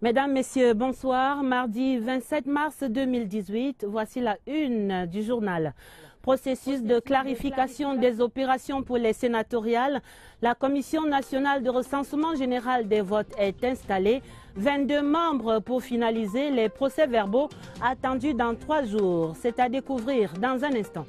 Mesdames, Messieurs, bonsoir. Mardi 27 mars 2018, voici la une du journal. Processus de clarification des opérations pour les sénatoriales. La Commission nationale de recensement général des votes est installée. 22 membres pour finaliser les procès-verbaux attendus dans 3 jours. C'est à découvrir dans un instant.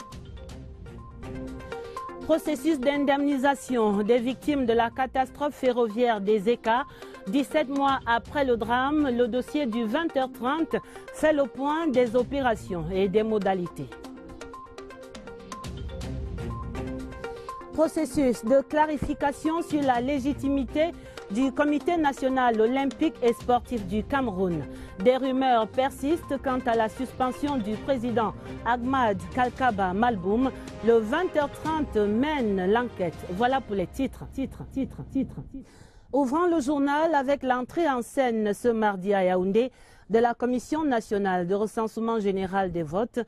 Processus d'indemnisation des victimes de la catastrophe ferroviaire des ECA. 17 mois après le drame, le dossier du 20h30 fait le point des opérations et des modalités. Processus de clarification sur la légitimité du Comité national olympique et sportif du Cameroun. Des rumeurs persistent quant à la suspension du président Ahmad Kalkaba Malboum. Le 20h30 mène l'enquête. Voilà pour les titres. Ouvrant le journal avec l'entrée en scène ce mardi à Yaoundé de la Commission nationale de recensement général des votes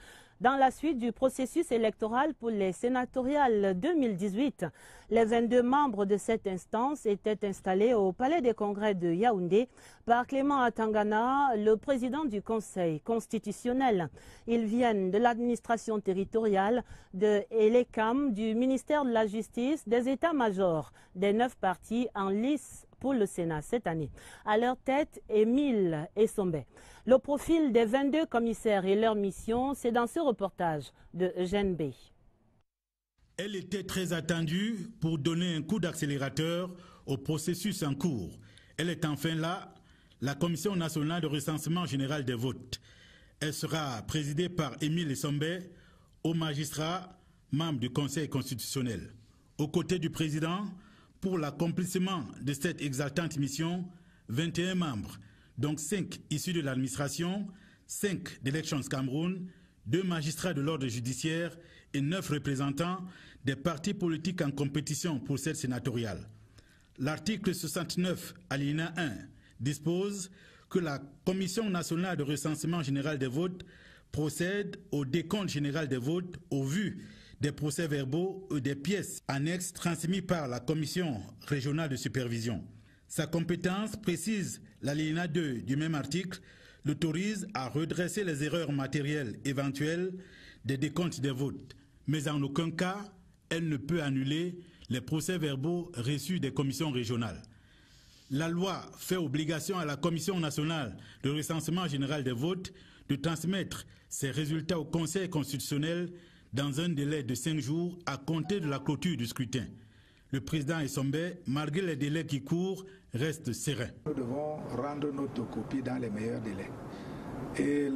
dans la suite du processus électoral pour les sénatoriales 2018. Les 22 membres de cette instance étaient installés au Palais des Congrès de Yaoundé par Clément Atangana, le président du Conseil constitutionnel. Ils viennent de l'administration territoriale, de l'ECAM, du ministère de la Justice, des états-majors des 9 partis en lice pour le Sénat cette année. À leur tête, Émile Essombe. Le profil des 22 commissaires et leur mission, c'est dans ce reportage de Eugène Bey. Elle était très attendue pour donner un coup d'accélérateur au processus en cours. Elle est enfin là, la Commission nationale de recensement général des votes. Elle sera présidée par Émile Essombe, haut magistrat, membre du Conseil constitutionnel. Aux côtés du président, pour l'accomplissement de cette exaltante mission, 21 membres, donc 5 issus de l'administration, 5 d'Elections Cameroun, 2 magistrats de l'ordre judiciaire et 9 représentants des partis politiques en compétition pour cette sénatoriale. L'article 69, alinéa 1, dispose que la Commission nationale de recensement général des votes procède au décompte général des votes au vu des procès-verbaux et des pièces annexes transmises par la Commission régionale de supervision. Sa compétence, précise l'alinéa 2 du même article, l'autorise à redresser les erreurs matérielles éventuelles des décomptes des votes, mais en aucun cas, elle ne peut annuler les procès-verbaux reçus des commissions régionales. La loi fait obligation à la Commission nationale de recensement général des votes de transmettre ses résultats au Conseil constitutionnel dans un délai de 5 jours à compter de la clôture du scrutin. Le président Essombe, malgré les délais qui courent, reste serein. Nous devons rendre notre copie dans les meilleurs délais. Et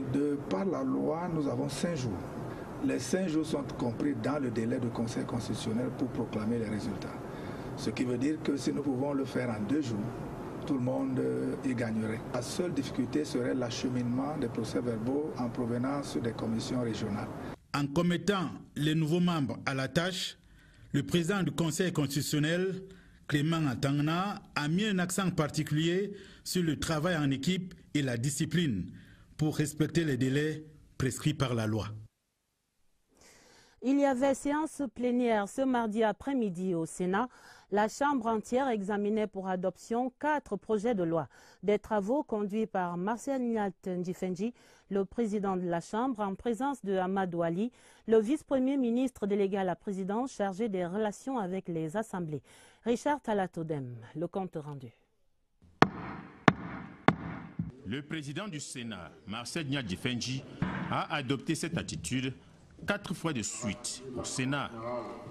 par la loi, nous avons 5 jours. Les 5 jours sont compris dans le délai du Conseil constitutionnel pour proclamer les résultats. Ce qui veut dire que si nous pouvons le faire en 2 jours, tout le monde y gagnerait. La seule difficulté serait l'acheminement des procès-verbaux en provenance des commissions régionales. En commettant les nouveaux membres à la tâche, le président du Conseil constitutionnel, Clément Atangana, a mis un accent particulier sur le travail en équipe et la discipline pour respecter les délais prescrits par la loi. Il y avait séance plénière ce mardi après-midi au Sénat. La Chambre entière examinait pour adoption 4 projets de loi. Des travaux conduits par Marcel Ndjifenji, le président de la Chambre, en présence de Amadou Ali, le vice-premier ministre délégué à la présidence chargé des relations avec les assemblées. Richard Talatodem, le compte rendu. Le président du Sénat, Marcel Ndjifenji, a adopté cette attitude 4 fois de suite au Sénat.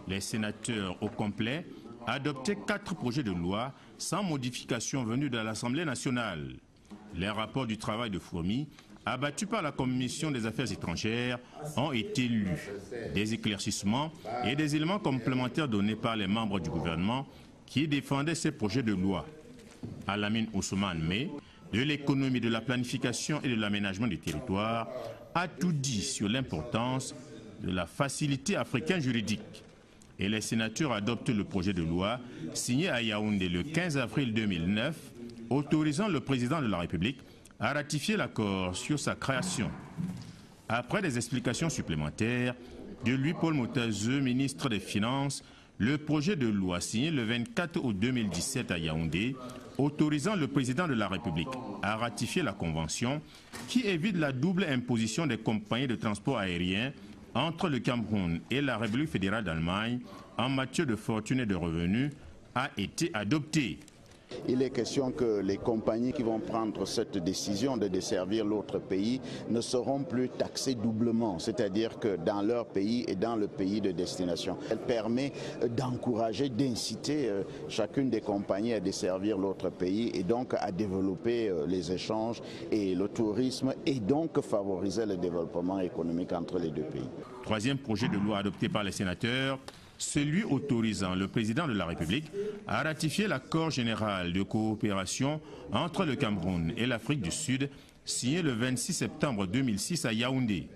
Les sénateurs au complet adopté 4 projets de loi sans modification venus de l'Assemblée nationale. Les rapports du travail de fourmi abattus par la Commission des affaires étrangères ont été lus. Des éclaircissements et des éléments complémentaires donnés par les membres du gouvernement qui défendaient ces projets de loi. Alamine Ousmane May, de l'économie, de la planification et de l'aménagement du territoire, a tout dit sur l'importance de la facilité africaine juridique. Et les sénateurs adoptent le projet de loi signé à Yaoundé le 15 avril 2009, autorisant le président de la République à ratifier l'accord sur sa création. Après des explications supplémentaires de Louis-Paul Motazeux, ministre des Finances, le projet de loi signé le 24 août 2017 à Yaoundé, autorisant le président de la République à ratifier la convention qui évite la double imposition des compagnies de transport aérien entre le Cameroun et la République fédérale d'Allemagne en matière de fortune et de revenus, a été adopté. Il est question que les compagnies qui vont prendre cette décision de desservir l'autre pays ne seront plus taxées doublement, c'est-à-dire que dans leur pays et dans le pays de destination. Elle permet d'encourager, d'inciter chacune des compagnies à desservir l'autre pays et donc à développer les échanges et le tourisme et donc favoriser le développement économique entre les deux pays. Troisième projet de loi adopté par les sénateurs, celui autorisant le président de la République à ratifier l'accord général de coopération entre le Cameroun et l'Afrique du Sud, signé le 26 septembre 2006 à Yaoundé.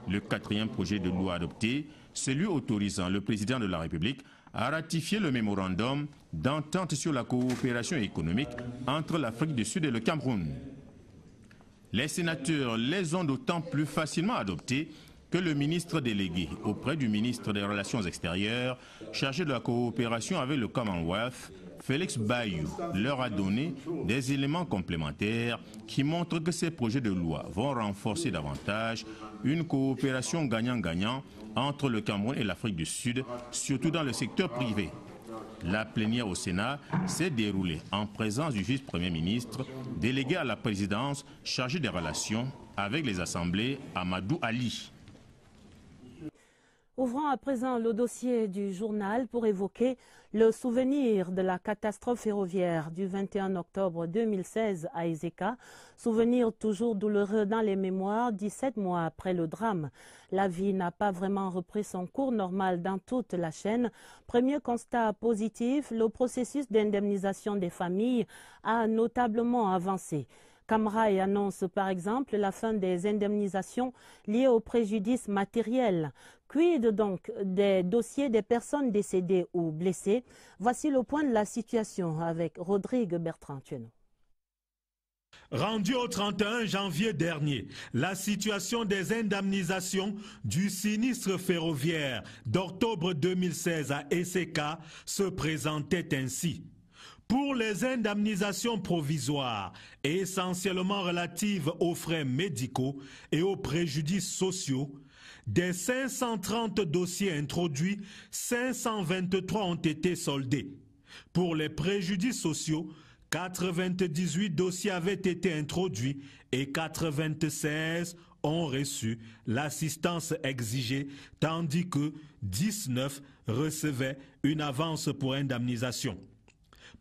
Le quatrième projet de loi adopté, celui autorisant le président de la République à ratifier le mémorandum d'entente sur la coopération économique entre l'Afrique du Sud et le Cameroun. Les sénateurs les ont d'autant plus facilement adoptés que le ministre délégué auprès du ministre des Relations extérieures, chargé de la coopération avec le Commonwealth, Félix Bayou, leur a donné des éléments complémentaires qui montrent que ces projets de loi vont renforcer davantage une coopération gagnant-gagnant entre le Cameroun et l'Afrique du Sud, surtout dans le secteur privé. La plénière au Sénat s'est déroulée en présence du vice-premier ministre, délégué à la présidence, chargé des relations avec les assemblées, Amadou Ali. Ouvrons à présent le dossier du journal pour évoquer le souvenir de la catastrophe ferroviaire du 21 octobre 2016 à Ezeka. Souvenir toujours douloureux dans les mémoires 17 mois après le drame. La vie n'a pas vraiment repris son cours normal dans toute la chaîne. Premier constat positif, le processus d'indemnisation des familles a notablement avancé. Camrail annonce par exemple la fin des indemnisations liées aux préjudices matériels. Quid donc des dossiers des personnes décédées ou blessées? Voici le point de la situation avec Rodrigue Bertrand-Tueno. Rendu au 31 janvier dernier, la situation des indemnisations du sinistre ferroviaire d'octobre 2016 à Ezeka se présentait ainsi. Pour les indemnisations provisoires, essentiellement relatives aux frais médicaux et aux préjudices sociaux, des 530 dossiers introduits, 523 ont été soldés. Pour les préjudices sociaux, 98 dossiers avaient été introduits et 96 ont reçu l'assistance exigée, tandis que 19 recevaient une avance pour indemnisation.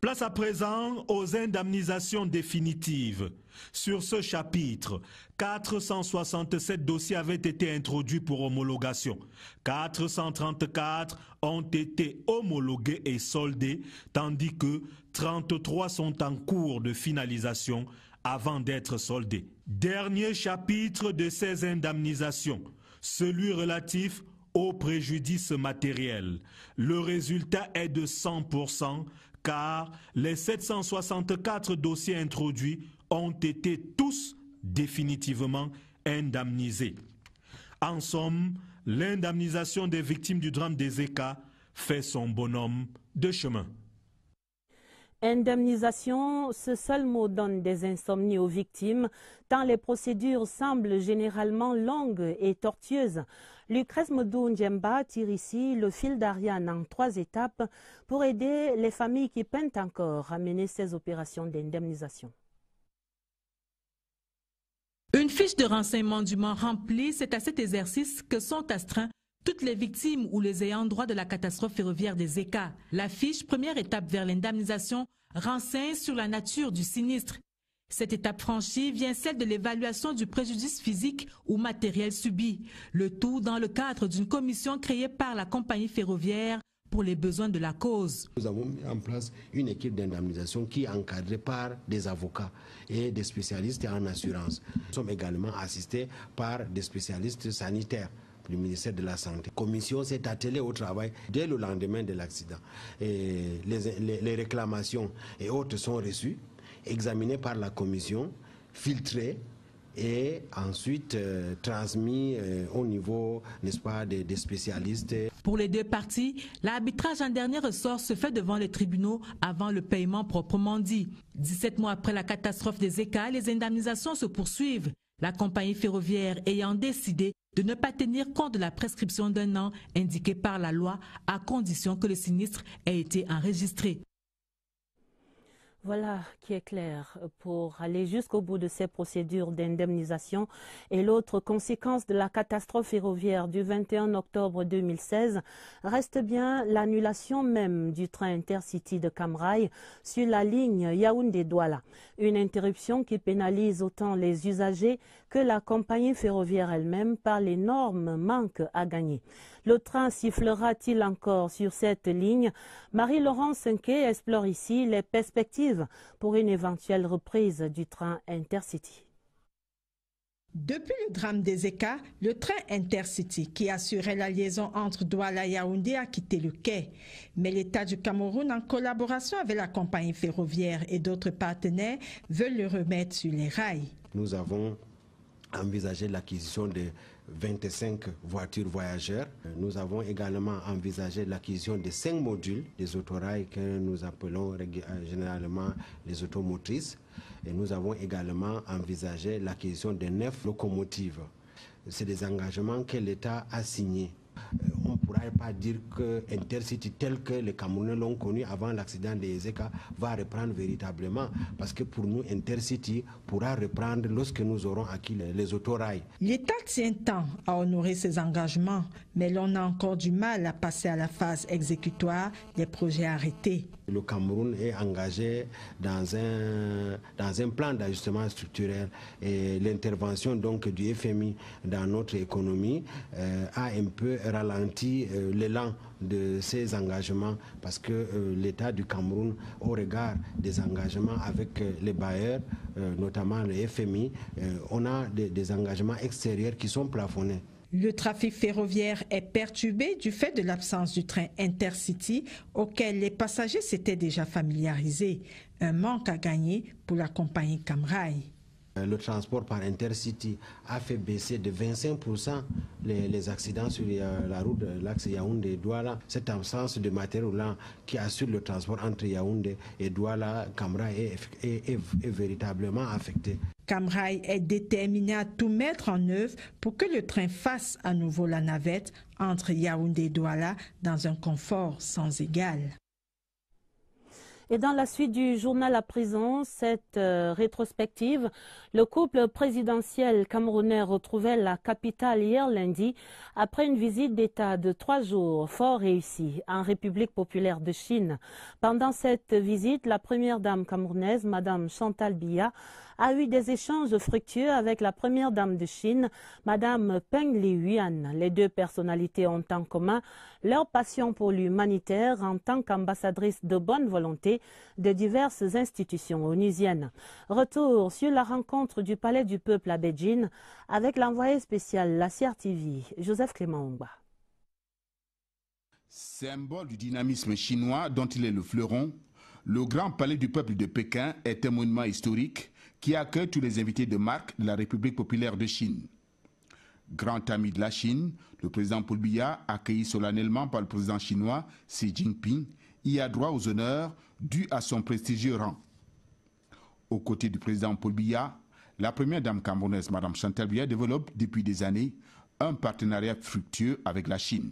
Place à présent aux indemnisations définitives. Sur ce chapitre, 467 dossiers avaient été introduits pour homologation. 434 ont été homologués et soldés, tandis que 33 sont en cours de finalisation avant d'être soldés. Dernier chapitre de ces indemnisations, celui relatif aux préjudices matériels. Le résultat est de 100%. Car les 764 dossiers introduits ont été tous définitivement indemnisés. En somme, l'indemnisation des victimes du drame d'Ezeka fait son bonhomme de chemin. Indemnisation, ce seul mot donne des insomnies aux victimes, tant les procédures semblent généralement longues et tortueuses. Lucrèce Modou Ndjemba tire ici le fil d'Ariane en 3 étapes pour aider les familles qui peinent encore à mener ces opérations d'indemnisation. Une fiche de renseignement dûment remplie, c'est à cet exercice que sont astreints toutes les victimes ou les ayants droit de la catastrophe ferroviaire d'Ezeka. La fiche, première étape vers l'indemnisation, renseigne sur la nature du sinistre. Cette étape franchie vient celle de l'évaluation du préjudice physique ou matériel subi. Le tout dans le cadre d'une commission créée par la compagnie ferroviaire pour les besoins de la cause. Nous avons mis en place une équipe d'indemnisation qui est encadrée par des avocats et des spécialistes en assurance. Nous sommes également assistés par des spécialistes sanitaires du ministère de la Santé. La commission s'est attelée au travail dès le lendemain de l'accident. Les réclamations et autres sont reçues, examinées par la commission, filtrées, et ensuite transmis au niveau, n'est-ce pas, des spécialistes. Pour les deux parties, l'arbitrage en dernier ressort se fait devant les tribunaux avant le paiement proprement dit. 17 mois après la catastrophe des ECA, les indemnisations se poursuivent. La compagnie ferroviaire ayant décidé de ne pas tenir compte de la prescription d'1 an indiquée par la loi à condition que le sinistre ait été enregistré. Voilà qui est clair pour aller jusqu'au bout de ces procédures d'indemnisation. Et l'autre conséquence de la catastrophe ferroviaire du 21 octobre 2016 reste bien l'annulation même du train Intercity de Cam Rai sur la ligne Yaoundé-Douala. Une interruption qui pénalise autant les usagers que la compagnie ferroviaire elle-même par l'énorme manque à gagner. Le train sifflera-t-il encore sur cette ligne? Marie-Laurence Senké explore ici les perspectives pour une éventuelle reprise du train Intercity. Depuis le drame des ECA, le train Intercity qui assurait la liaison entre Douala et Yaoundé a quitté le quai. Mais l'État du Cameroun, en collaboration avec la compagnie ferroviaire et d'autres partenaires, veulent le remettre sur les rails. Nous avons envisagé l'acquisition de 25 voitures voyageurs. Nous avons également envisagé l'acquisition de 5 modules des autorails que nous appelons généralement les automotrices. Et nous avons également envisagé l'acquisition de 9 locomotives. C'est des engagements que l'État a signés. On ne pourra pas dire que Intercity tel que les Camerounais l'ont connu avant l'accident des ECA va reprendre véritablement, parce que pour nous Intercity pourra reprendre lorsque nous aurons acquis les autorails. L'État tient tant à honorer ses engagements, mais l'on a encore du mal à passer à la phase exécutoire des projets arrêtés. Le Cameroun est engagé dans un plan d'ajustement structurel et l'intervention donc du FMI dans notre économie a un peu ralenti l'élan de ces engagements, parce que l'État du Cameroun, au regard des engagements avec les bailleurs, notamment le FMI, on a des engagements extérieurs qui sont plafonnés. Le trafic ferroviaire est perturbé du fait de l'absence du train Intercity auquel les passagers s'étaient déjà familiarisés. Un manque à gagner pour la compagnie Cam Rai. Le transport par Intercity a fait baisser de 25% les accidents sur la route de l'axe Yaoundé-Douala. Cette absence de matériel roulant qui assure le transport entre Yaoundé et Douala, Cam Rai est véritablement affectée. Cam Rai est déterminé à tout mettre en œuvre pour que le train fasse à nouveau la navette entre Yaoundé et Douala dans un confort sans égal. Et dans la suite du journal à présent, cette rétrospective, le couple présidentiel camerounais retrouvait la capitale hier lundi après une visite d'État de 3 jours fort réussie en République populaire de Chine. Pendant cette visite, la première dame camerounaise, Madame Chantal Biya, a eu des échanges fructueux avec la première dame de Chine, Madame Peng Liyuan. Les deux personnalités ont en commun leur passion pour l'humanitaire en tant qu'ambassadrice de bonne volonté de diverses institutions onusiennes. Retour sur la rencontre du Palais du Peuple à Beijing avec l'envoyé spécial la CRTV, Joseph Clément Ongba. Symbole du dynamisme chinois dont il est le fleuron, le Grand Palais du Peuple de Pékin est un monument historique qui accueille tous les invités de marque de la République populaire de Chine. Grand ami de la Chine, le président Paul Biya, accueilli solennellement par le président chinois Xi Jinping, y a droit aux honneurs dus à son prestigieux rang. Aux côtés du président Paul Biya, la première dame camerounaise, Mme Chantal Biya, développe depuis des années un partenariat fructueux avec la Chine.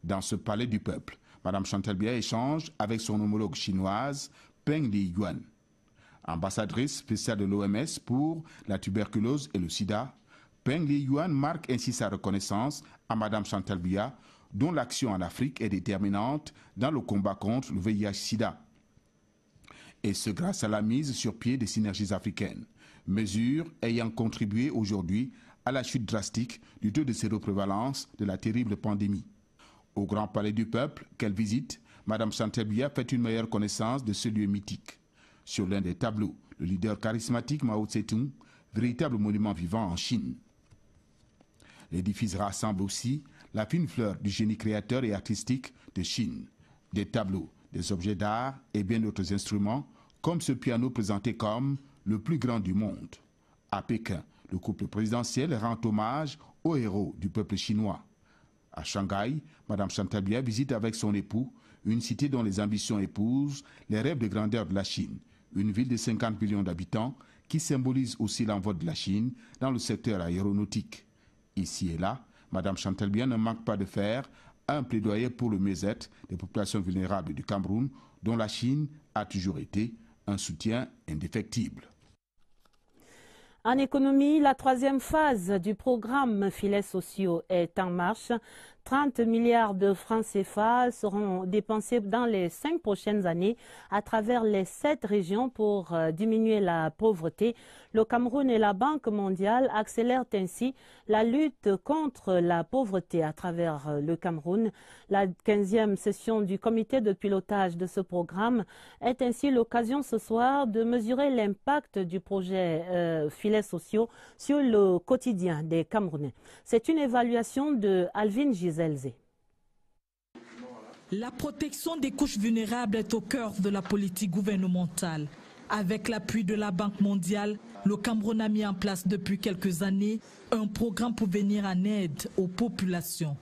Dans ce palais du peuple, Mme Chantal Biya échange avec son homologue chinoise, Peng Liyuan. Ambassadrice spéciale de l'OMS pour la tuberculose et le sida, Peng Liyuan marque ainsi sa reconnaissance à Mme Chantal Biya, dont l'action en Afrique est déterminante dans le combat contre le VIH-Sida. Et ce grâce à la mise sur pied des synergies africaines, mesure ayant contribué aujourd'hui à la chute drastique du taux de séroprévalence de la terrible pandémie. Au Grand Palais du Peuple, qu'elle visite, Mme Chantal Biya fait une meilleure connaissance de ce lieu mythique. Sur l'un des tableaux, le leader charismatique Mao Tse-tung, véritable monument vivant en Chine. L'édifice rassemble aussi la fine fleur du génie créateur et artistique de Chine. Des tableaux, des objets d'art et bien d'autres instruments, comme ce piano présenté comme le plus grand du monde. À Pékin, Le couple présidentiel rend hommage aux héros du peuple chinois. À Shanghai, Mme Chantal Biya visite avec son époux une cité dont les ambitions épousent les rêves de grandeur de la Chine, une ville de 50 millions d'habitants qui symbolise aussi l'envol de la Chine dans le secteur aéronautique. Ici et là, Mme Chantal Biya ne manque pas de faire un plaidoyer pour le mieux-être des populations vulnérables du Cameroun, dont la Chine a toujours été un soutien indéfectible. En économie, la troisième phase du programme Filets sociaux est en marche. 30 milliards de francs CFA seront dépensés dans les 5 prochaines années à travers les 7 régions pour diminuer la pauvreté. Le Cameroun et la Banque mondiale accélèrent ainsi la lutte contre la pauvreté à travers le Cameroun. La 15e session du comité de pilotage de ce programme est ainsi l'occasion ce soir de mesurer l'impact du projet Filets sociaux sur le quotidien des Camerounais. C'est une évaluation de Alvin Giselze. La protection des couches vulnérables est au cœur de la politique gouvernementale. Avec l'appui de la Banque mondiale, le Cameroun a mis en place depuis quelques années un programme pour venir en aide aux populations.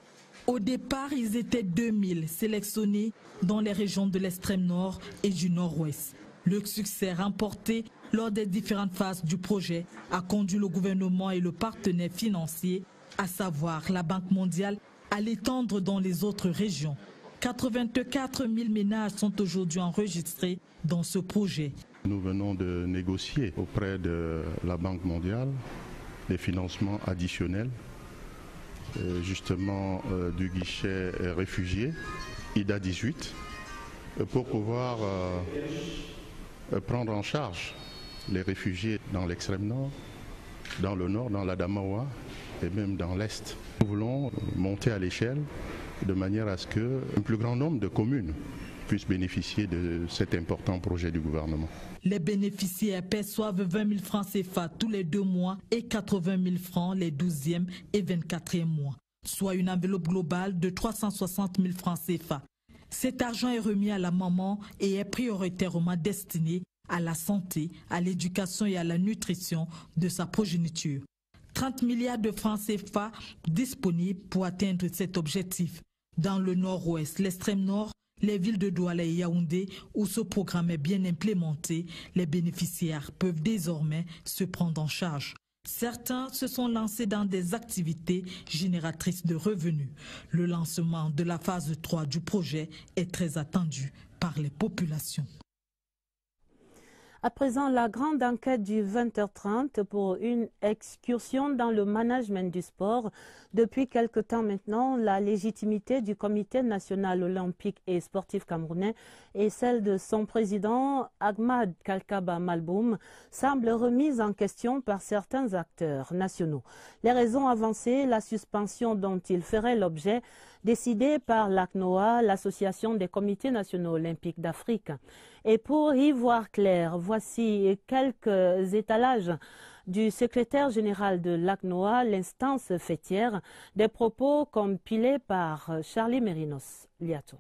Au départ, ils étaient 2000 sélectionnés dans les régions de l'extrême nord et du nord-ouest. Le succès remporté lors des différentes phases du projet a conduit le gouvernement et le partenaire financier, à savoir la Banque mondiale, à l'étendre dans les autres régions. 84 000 ménages sont aujourd'hui enregistrés dans ce projet. Nous venons de négocier auprès de la Banque mondiale des financements additionnels, justement du guichet réfugiés, IDA 18, pour pouvoir prendre en charge les réfugiés dans l'extrême nord, dans le nord, dans l'Adamawa et même dans l'est. Nous voulons monter à l'échelle de manière à ce qu'un plus grand nombre de communes puissent bénéficier de cet important projet du gouvernement. Les bénéficiaires perçoivent 20 000 francs CFA tous les 2 mois et 80 000 francs les 12e et 24e mois, soit une enveloppe globale de 360 000 francs CFA. Cet argent est remis à la maman et est prioritairement destiné à la santé, à l'éducation et à la nutrition de sa progéniture. 30 milliards de francs CFA disponibles pour atteindre cet objectif. Dans le nord-ouest, l'extrême nord, les villes de Douala et Yaoundé, où ce programme est bien implémenté, les bénéficiaires peuvent désormais se prendre en charge. Certains se sont lancés dans des activités génératrices de revenus. Le lancement de la phase 3 du projet est très attendu par les populations. À présent, la grande enquête du 20h30 pour une excursion dans le management du sport. Depuis quelque temps maintenant, la légitimité du Comité national olympique et sportif camerounais et celle de son président, Ahmad Kalkaba Malboum, semble remise en question par certains acteurs nationaux. Les raisons avancées, la suspension dont il ferait l'objet, décidée par l'ACNOA, l'Association des comités nationaux olympiques d'Afrique. Et pour y voir clair, voici quelques étalages du secrétaire général de l'ACNOA, l'instance fêtière, des propos compilés par Charlie Mérinos Liato.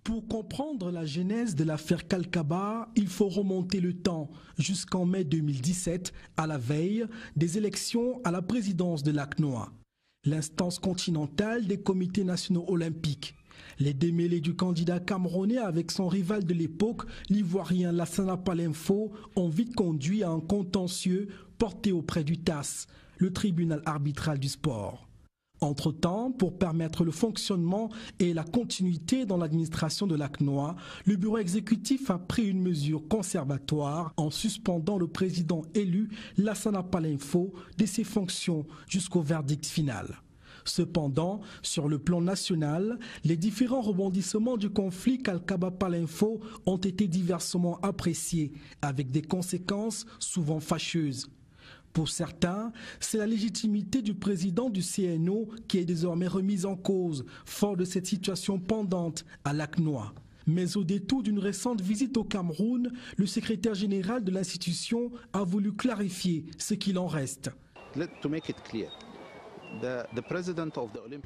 Pour comprendre la genèse de l'affaire Kalkaba, il faut remonter le temps jusqu'en mai 2017, à la veille des élections à la présidence de l'ACNOA, l'instance continentale des comités nationaux olympiques. Les démêlés du candidat camerounais avec son rival de l'époque, l'ivoirien Lassana Palenfo, ont vite conduit à un contentieux porté auprès du TAS, le tribunal arbitral du sport. Entre-temps, pour permettre le fonctionnement et la continuité dans l'administration de l'ACNOA, le bureau exécutif a pris une mesure conservatoire en suspendant le président élu Lassana Palenfo de ses fonctions jusqu'au verdict final. Cependant, sur le plan national, les différents rebondissements du conflit Kalkaba Palenfo ont été diversement appréciés, avec des conséquences souvent fâcheuses. Pour certains, c'est la légitimité du président du CNO qui est désormais remise en cause, fort de cette situation pendante à l'ACNOA. Mais au détour d'une récente visite au Cameroun, le secrétaire général de l'institution a voulu clarifier ce qu'il en reste. To make it clear,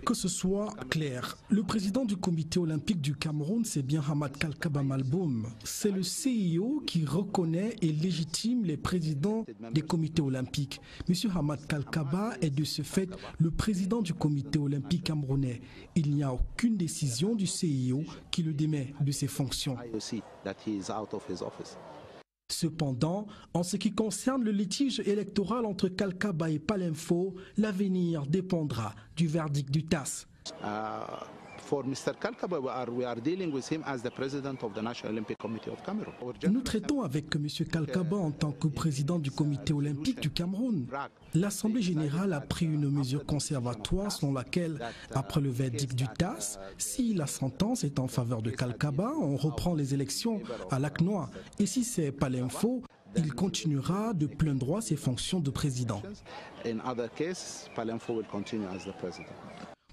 Que ce soit clair, le président du comité olympique du Cameroun, c'est bien Hamad Kalkaba Malboum. C'est le CIO qui reconnaît et légitime les présidents des comités olympiques. Monsieur Hamad Kalkaba est de ce fait le président du comité olympique camerounais. Il n'y a aucune décision du CIO qui le démet de ses fonctions. Cependant, en ce qui concerne le litige électoral entre Kalkaba et Palinfo, l'avenir dépendra du verdict du TAS. Nous traitons avec M. Kalkaba en tant que président du comité olympique du Cameroun. L'Assemblée générale a pris une mesure conservatoire selon laquelle, après le verdict du TAS, si la sentence est en faveur de Kalkaba, on reprend les élections à l'ACNOA. Et si c'est Palinfo, il continuera de plein droit ses fonctions de président.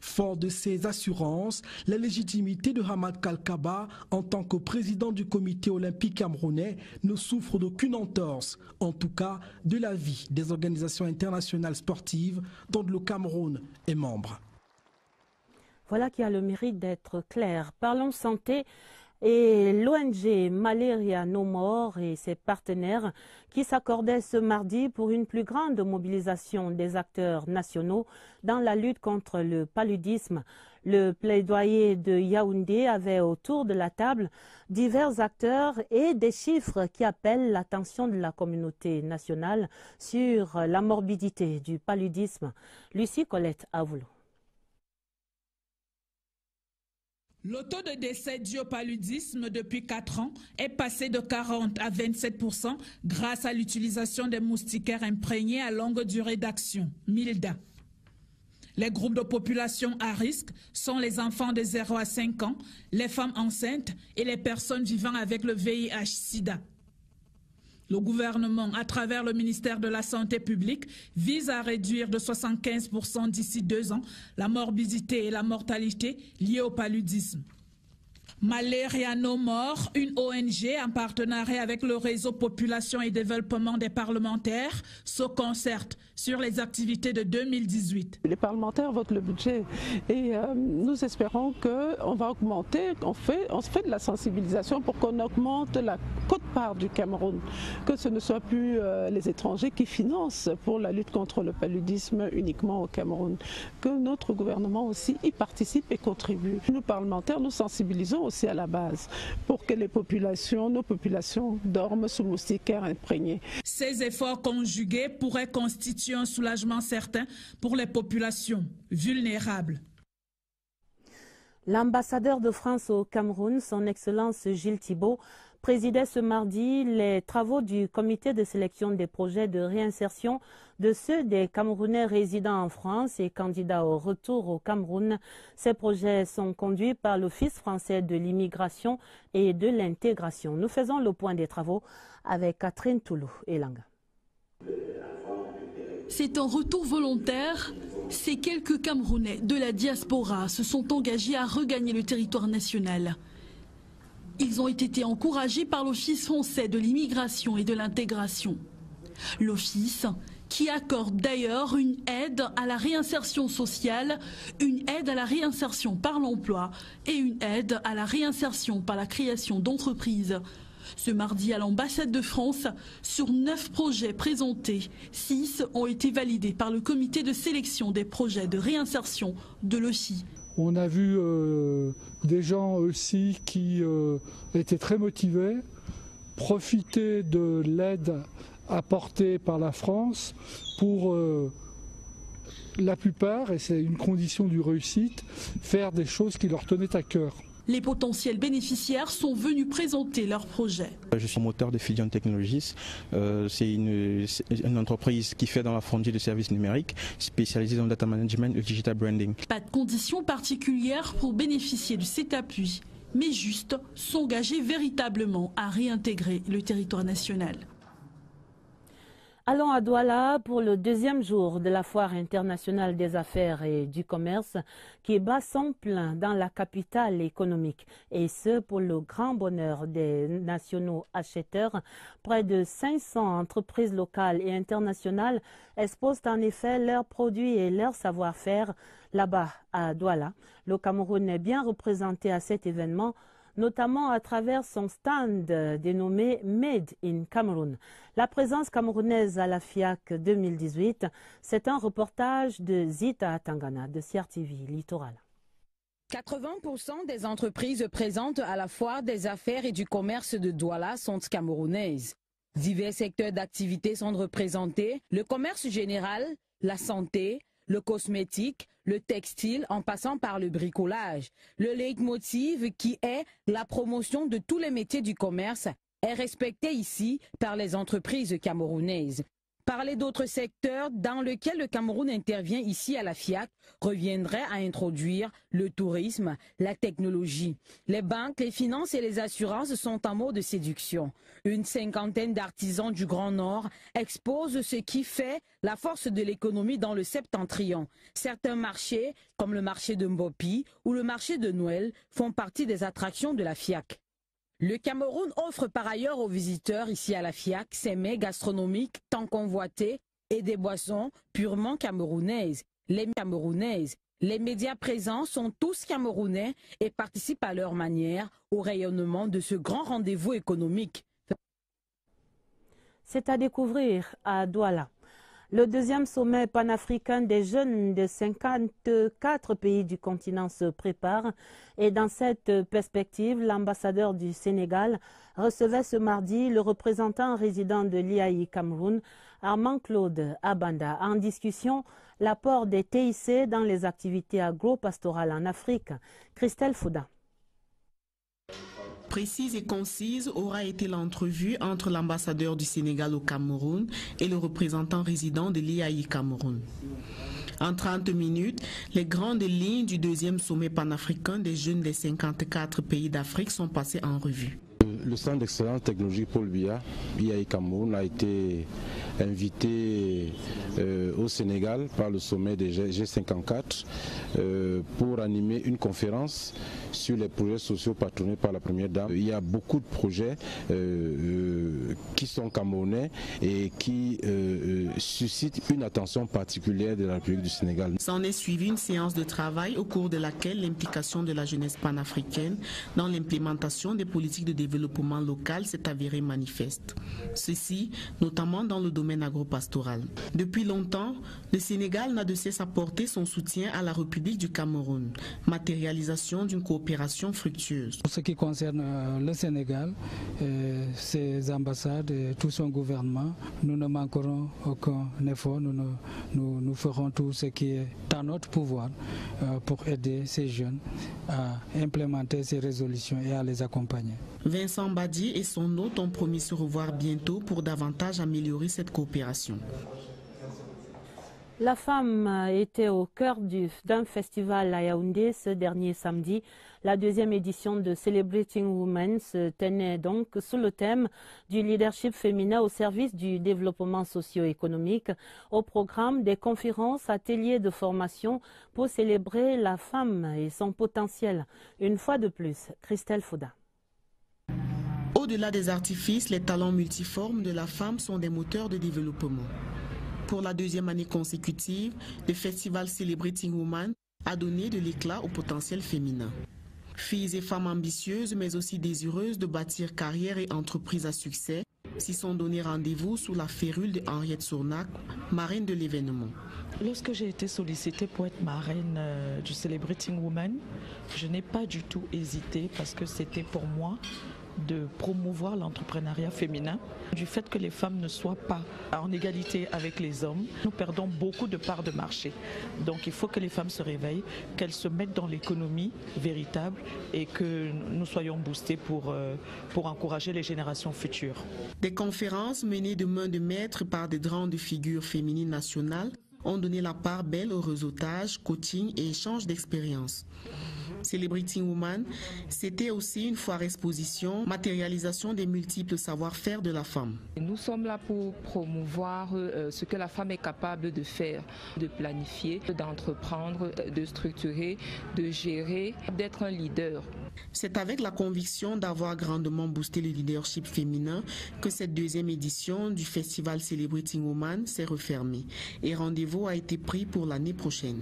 Fort de ces assurances, la légitimité de Hamad Kalkaba en tant que président du comité olympique camerounais ne souffre d'aucune entorse, en tout cas de l'avis des organisations internationales sportives dont le Cameroun est membre. Voilà qui a le mérite d'être clair. Parlons santé. Et l'ONG Malaria No More et ses partenaires qui s'accordaient ce mardi pour une plus grande mobilisation des acteurs nationaux dans la lutte contre le paludisme. Le plaidoyer de Yaoundé avait autour de la table divers acteurs et des chiffres qui appellent l'attention de la communauté nationale sur la morbidité du paludisme. Lucie Colette Avoulou. Le taux de décès dû au paludisme depuis 4 ans est passé de 40 à 27% grâce à l'utilisation des moustiquaires imprégnés à longue durée d'action, MILDA. Les groupes de population à risque sont les enfants de 0 à 5 ans, les femmes enceintes et les personnes vivant avec le VIH-Sida. Le gouvernement, à travers le ministère de la Santé publique, vise à réduire de 75% d'ici 2 ans la morbidité et la mortalité liées au paludisme. Malaria No More, une ONG en partenariat avec le réseau Population et Développement des parlementaires, se concerte sur les activités de 2018. Les parlementaires votent le budget et nous espérons qu'on va augmenter, on fait de la sensibilisation pour qu'on augmente la quote-part du Cameroun, que ce ne soit plus les étrangers qui financent pour la lutte contre le paludisme uniquement au Cameroun, que notre gouvernement aussi y participe et contribue. Nous parlementaires, nous sensibilisons aussi à la base pour que nos populations dorment sous moustiquaires imprégnés. Ces efforts conjugués pourraient constituer un soulagement certain pour les populations vulnérables. L'ambassadeur de France au Cameroun, son Excellence Gilles Thibault, présidait ce mardi les travaux du comité de sélection des projets de réinsertion de ceux des Camerounais résidant en France et candidats au retour au Cameroun. Ces projets sont conduits par l'Office français de l'immigration et de l'intégration. Nous faisons le point des travaux avec Catherine Toulou et Langa. C'est un retour volontaire. Ces quelques Camerounais de la diaspora se sont engagés à regagner le territoire national. Ils ont été encouragés par l'Office français de l'immigration et de l'intégration. L'Office qui accorde d'ailleurs une aide à la réinsertion sociale, une aide à la réinsertion par l'emploi et une aide à la réinsertion par la création d'entreprises. Ce mardi à l'ambassade de France, sur 9 projets présentés, 6 ont été validés par le comité de sélection des projets de réinsertion de l'OCI. On a vu des gens aussi qui étaient très motivés, profiter de l'aide apportée par la France pour la plupart, et c'est une condition du réussite, faire des choses qui leur tenaient à cœur. Les potentiels bénéficiaires sont venus présenter leurs projets. Je suis moteur de Fusion Technologies. C'est une entreprise qui fait dans la frontière de services numériques, spécialisée dans le data management et digital branding. Pas de conditions particulières pour bénéficier de cet appui, mais juste s'engager véritablement à réintégrer le territoire national. Allons à Douala pour le deuxième jour de la Foire internationale des affaires et du commerce qui bat son plein dans la capitale économique. Et ce, pour le grand bonheur des nationaux acheteurs. Près de 500 entreprises locales et internationales exposent en effet leurs produits et leur savoir-faire là-bas à Douala. Le Cameroun est bien représenté à cet événement, notamment à travers son stand dénommé Made in Cameroon. La présence camerounaise à la FIAC 2018, c'est un reportage de Zita Tangana de CRTV Littoral. 80% des entreprises présentes à la Foire des affaires et du commerce de Douala sont camerounaises. Divers secteurs d'activité sont représentés, le commerce général, la santé, le cosmétique, le textile en passant par le bricolage. Le leitmotiv qui est la promotion de tous les métiers du commerce est respecté ici par les entreprises camerounaises. Parler d'autres secteurs dans lesquels le Cameroun intervient ici à la FIAC reviendrait à introduire le tourisme, la technologie. Les banques, les finances et les assurances sont en mode séduction. Une cinquantaine d'artisans du Grand Nord exposent ce qui fait la force de l'économie dans le septentrion. Certains marchés, comme le marché de Mbopi ou le marché de Noël, font partie des attractions de la FIAC. Le Cameroun offre par ailleurs aux visiteurs ici à la FIAC ses mets gastronomiques tant convoités et des boissons purement camerounaises. Les médias présents sont tous camerounais et participent à leur manière au rayonnement de ce grand rendez-vous économique. C'est à découvrir à Douala. Le deuxième sommet panafricain des jeunes de 54 pays du continent se prépare et dans cette perspective, l'ambassadeur du Sénégal recevait ce mardi le représentant résident de l'IAI Cameroun, Armand-Claude Abanda, en discussion l'apport des TIC dans les activités agro-pastorales en Afrique. Christelle Fouda. Précise et concise aura été l'entrevue entre l'ambassadeur du Sénégal au Cameroun et le représentant résident de l'IAI Cameroun. En 30 minutes, les grandes lignes du deuxième sommet panafricain des jeunes des 54 pays d'Afrique sont passées en revue. Le Centre d'excellence technologique Paul Biya, IAI Cameroun, a été invité au Sénégal par le sommet des G54 pour animer une conférence sur les projets sociaux patronnés par la Première Dame. Il y a beaucoup de projets qui sont camerounais et qui suscitent une attention particulière de la République du Sénégal. S'en est suivi une séance de travail au cours de laquelle l'implication de la jeunesse panafricaine dans l'implémentation des politiques de développement local s'est avérée manifeste. Ceci, notamment dans le domaine agro-pastoral. Depuis longtemps, le Sénégal n'a de cesse apporter son soutien à la République du Cameroun, matérialisation d'une coopération fructueuse. Pour ce qui concerne le Sénégal, ses ambassades et tout son gouvernement, nous ne manquerons aucun effort, nous ferons tout ce qui est dans notre pouvoir pour aider ces jeunes à implémenter ces résolutions et à les accompagner. Vincent Badi et son hôte ont promis se revoir bientôt pour davantage améliorer cette coopération. La femme était au cœur d'un festival à Yaoundé ce dernier samedi. La deuxième édition de Celebrating Women se tenait donc sous le thème du leadership féminin au service du développement socio-économique. Au programme des conférences, ateliers de formation pour célébrer la femme et son potentiel. Une fois de plus, Christelle Fouda. Au-delà des artifices, les talents multiformes de la femme sont des moteurs de développement. Pour la deuxième année consécutive, le festival Celebrating Women a donné de l'éclat au potentiel féminin. Filles et femmes ambitieuses, mais aussi désireuses de bâtir carrière et entreprise à succès, s'y sont donné rendez-vous sous la férule de Henriette Sournac, marraine de l'événement. Lorsque j'ai été sollicitée pour être marraine du Celebrating Women, je n'ai pas du tout hésité parce que c'était pour moi de promouvoir l'entrepreneuriat féminin. Du fait que les femmes ne soient pas en égalité avec les hommes, nous perdons beaucoup de parts de marché. Donc il faut que les femmes se réveillent, qu'elles se mettent dans l'économie véritable et que nous soyons boostés pour encourager les générations futures. Des conférences menées de main de maître par des grandes figures féminines nationales ont donné la part belle au réseautage, coaching et échange d'expériences. Celebrating Woman, c'était aussi une foire exposition, matérialisation des multiples savoir-faire de la femme. Nous sommes là pour promouvoir ce que la femme est capable de faire, de planifier, d'entreprendre, de structurer, de gérer, d'être un leader. C'est avec la conviction d'avoir grandement boosté le leadership féminin que cette deuxième édition du festival Celebrating Woman s'est refermée et rendez-vous a été pris pour l'année prochaine.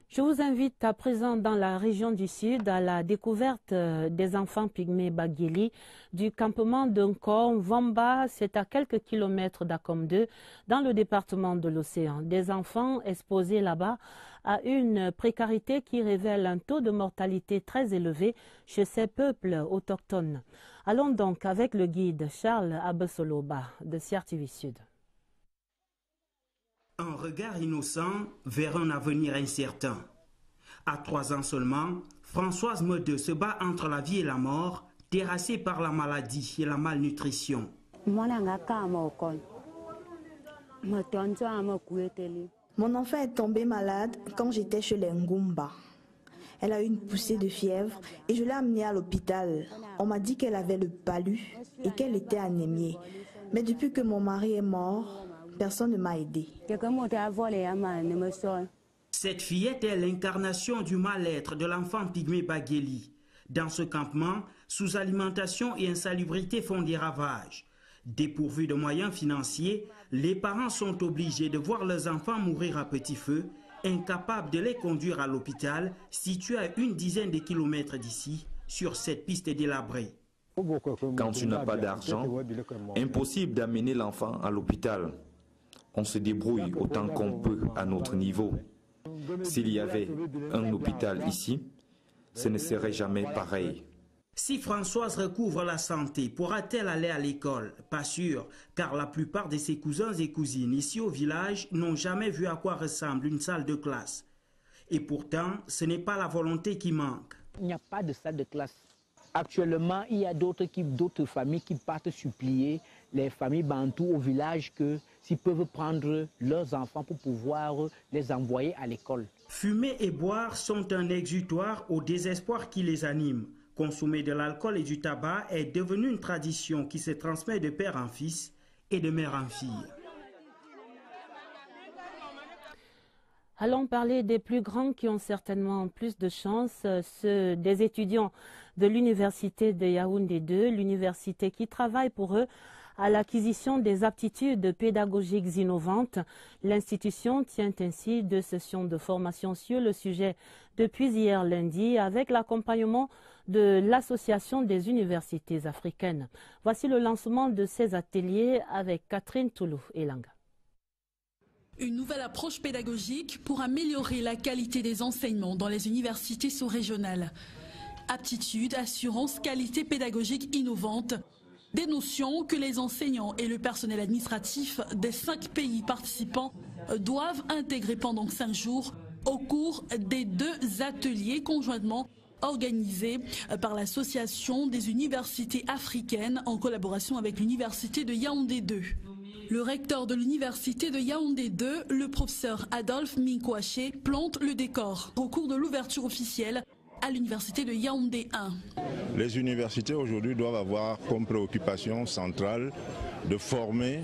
Je vous invite à présent dans la région du Sud à la découverte des enfants pygmées Bagueli du campement d'Unkor Vamba. C'est à quelques kilomètres d'Akom 2 dans le département de l'Océan. Des enfants exposés là-bas à une précarité qui révèle un taux de mortalité très élevé chez ces peuples autochtones. Allons donc avec le guide Charles Abesoloba de CRTV Sud. Un regard innocent vers un avenir incertain. À 3 ans seulement, Françoise Medeux se bat entre la vie et la mort, terrassée par la maladie et la malnutrition. Mon enfant est tombé malade quand j'étais chez les Ngumba. Elle a eu une poussée de fièvre et je l'ai amenée à l'hôpital. On m'a dit qu'elle avait le palu et qu'elle était anémiée. Mais depuis que mon mari est mort, personne ne m'a aidé. Cette fillette est l'incarnation du mal-être de l'enfant pygmée Bagueli. Dans ce campement, sous-alimentation et insalubrité font des ravages. Dépourvus de moyens financiers, les parents sont obligés de voir leurs enfants mourir à petit feu, incapables de les conduire à l'hôpital, situé à une dizaine de kilomètres d'ici, sur cette piste délabrée. Quand tu n'as pas d'argent, impossible d'amener l'enfant à l'hôpital. On se débrouille autant qu'on peut à notre niveau. S'il y avait un hôpital ici, ce ne serait jamais pareil. Si Françoise recouvre la santé, pourra-t-elle aller à l'école? Pas sûr, car la plupart de ses cousins et cousines ici au village n'ont jamais vu à quoi ressemble une salle de classe. Et pourtant, ce n'est pas la volonté qui manque. Il n'y a pas de salle de classe. Actuellement, il y a d'autres familles qui partent supplier les familles bantoues au village que s'ils peuvent prendre leurs enfants pour pouvoir les envoyer à l'école. Fumer et boire sont un exutoire au désespoir qui les anime. Consommer de l'alcool et du tabac est devenu une tradition qui se transmet de père en fils et de mère en fille. Allons parler des plus grands qui ont certainement plus de chance, ceux des étudiants de l'université de Yaoundé 2, l'université qui travaille pour eux à l'acquisition des aptitudes pédagogiques innovantes. L'institution tient ainsi 2 sessions de formation sur le sujet depuis hier lundi avec l'accompagnement de l'Association des universités africaines. Voici le lancement de ces ateliers avec Catherine Toulou-Elanga. Une nouvelle approche pédagogique pour améliorer la qualité des enseignements dans les universités sous-régionales. Aptitude, assurance, qualité pédagogique innovante. Des notions que les enseignants et le personnel administratif des 5 pays participants doivent intégrer pendant 5 jours au cours des 2 ateliers conjointement organisés par l'Association des universités africaines en collaboration avec l'université de Yaoundé 2. Le recteur de l'université de Yaoundé 2, le professeur Adolphe Minkwaché, plante le décor au cours de l'ouverture officielle à l'université de Yaoundé 1. Les universités aujourd'hui doivent avoir comme préoccupation centrale de former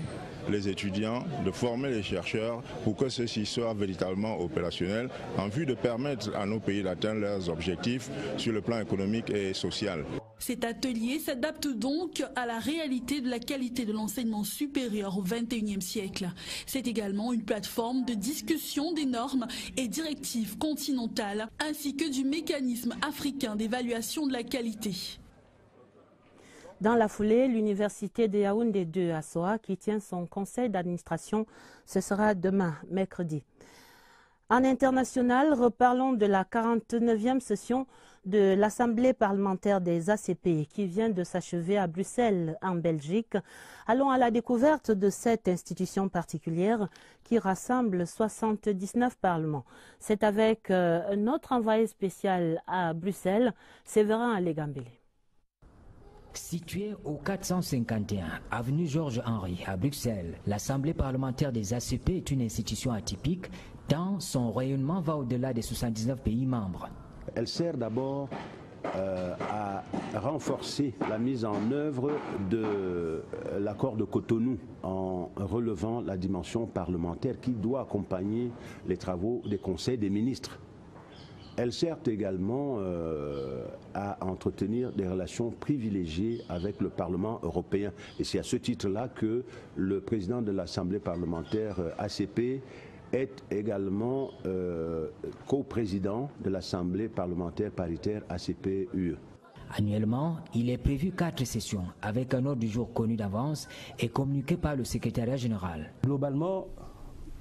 les étudiants, de former les chercheurs pour que ceux-ci soient véritablement opérationnels en vue de permettre à nos pays d'atteindre leurs objectifs sur le plan économique et social. Cet atelier s'adapte donc à la réalité de la qualité de l'enseignement supérieur au XXIe siècle. C'est également une plateforme de discussion des normes et directives continentales ainsi que du mécanisme africain d'évaluation de la qualité. Dans la foulée, l'université de Yaoundé 2 à Soa qui tient son conseil d'administration, ce sera demain, mercredi. En international, reparlons de la 49e session de l'Assemblée parlementaire des ACP qui vient de s'achever à Bruxelles, en Belgique. Allons à la découverte de cette institution particulière qui rassemble 79 parlements. C'est avec notre envoyé spécial à Bruxelles, Séverin Alégambélé. Située au 451 avenue Georges-Henri à Bruxelles, l'Assemblée parlementaire des ACP est une institution atypique tant son rayonnement va au-delà des 79 pays membres. Elle sert d'abord à renforcer la mise en œuvre de l'accord de Cotonou en relevant la dimension parlementaire qui doit accompagner les travaux des conseils des ministres. Elle sert également à entretenir des relations privilégiées avec le Parlement européen. Et c'est à ce titre-là que le président de l'Assemblée parlementaire ACP est également co-président de l'Assemblée parlementaire paritaire ACP-UE. Annuellement, il est prévu 4 sessions avec un ordre du jour connu d'avance et communiqué par le secrétariat général. Globalement,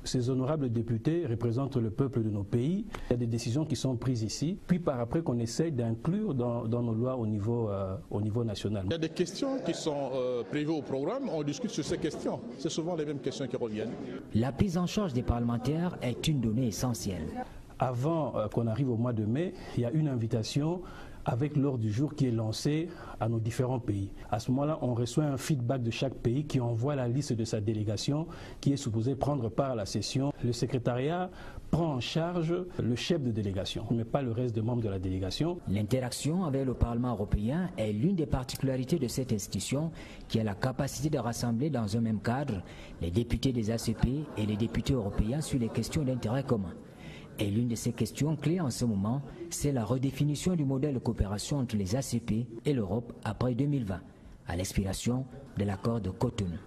ces honorables députés représentent le peuple de nos pays. Il y a des décisions qui sont prises ici, puis par après qu'on essaye d'inclure dans nos lois au niveau national. Il y a des questions qui sont prévues au programme, on discute sur ces questions. C'est souvent les mêmes questions qui reviennent. La prise en charge des parlementaires est une donnée essentielle. Avant qu'on arrive au mois de mai, il y a une invitation avec l'ordre du jour qui est lancé à nos différents pays. À ce moment-là, on reçoit un feedback de chaque pays qui envoie la liste de sa délégation qui est supposée prendre part à la session. Le secrétariat prend en charge le chef de délégation, mais pas le reste des membres de la délégation. L'interaction avec le Parlement européen est l'une des particularités de cette institution qui a la capacité de rassembler dans un même cadre les députés des ACP et les députés européens sur les questions d'intérêt commun. Et l'une de ces questions clés en ce moment, c'est la redéfinition du modèle de coopération entre les ACP et l'Europe après 2020, à l'expiration de l'accord de Cotonou.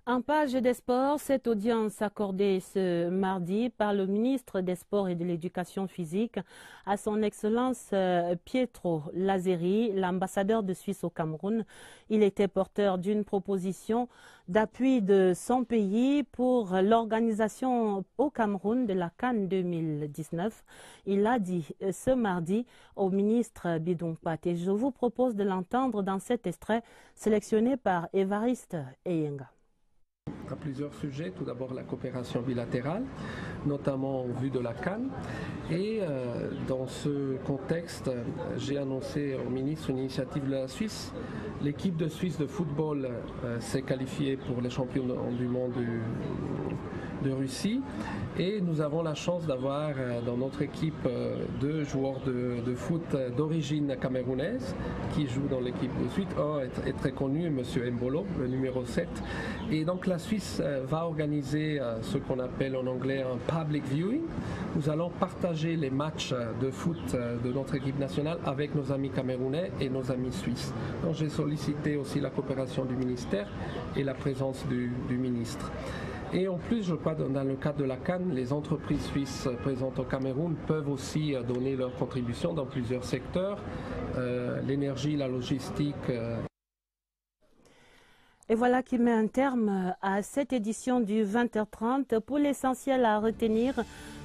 En page des sports, cette audience accordée ce mardi par le ministre des Sports et de l'Éducation physique à son Excellence Pietro Lazzeri, l'ambassadeur de Suisse au Cameroun. Il était porteur d'une proposition d'appui de son pays pour l'organisation au Cameroun de la CAN 2019. Il a dit ce mardi au ministre Bidon Pat. Et je vous propose de l'entendre dans cet extrait sélectionné par Évariste Eyenga. À plusieurs sujets, tout d'abord la coopération bilatérale, notamment en vue de la CAN. Et dans ce contexte, j'ai annoncé au ministre une initiative de la Suisse. L'équipe de Suisse de football s'est qualifiée pour les championnats du monde de Russie. Et nous avons la chance d'avoir dans notre équipe 2 joueurs de foot d'origine camerounaise qui jouent dans l'équipe de Suisse. Un est très connu, M. Mbolo, le numéro 7. Et donc la Suisse va organiser ce qu'on appelle en anglais un public viewing. Nous allons partager les matchs de foot de notre équipe nationale avec nos amis camerounais et nos amis suisses. Donc j'ai sollicité aussi la coopération du ministère et la présence du ministre. Et en plus, je crois, dans le cadre de la CAN, les entreprises suisses présentes au Cameroun peuvent aussi donner leur contribution dans plusieurs secteurs, l'énergie, la logistique. Et voilà qui met un terme à cette édition du 20h30. Pour l'essentiel à retenir,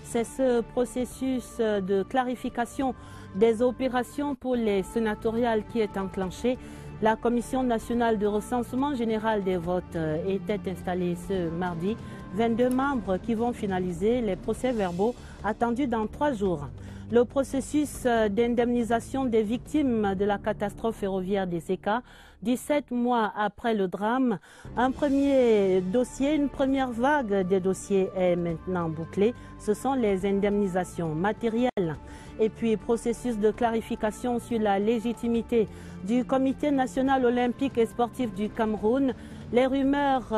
c'est ce processus de clarification des opérations pour les sénatoriales qui est enclenché. La Commission nationale de recensement général des votes était installée ce mardi. 22 membres qui vont finaliser les procès-verbaux attendus dans 3 jours. Le processus d'indemnisation des victimes de la catastrophe ferroviaire des ECA, 17 mois après le drame, un premier dossier, une première vague des dossiers est maintenant bouclée. Ce sont les indemnisations matérielles. Et puis, processus de clarification sur la légitimité du Comité national olympique et sportif du Cameroun. Les rumeurs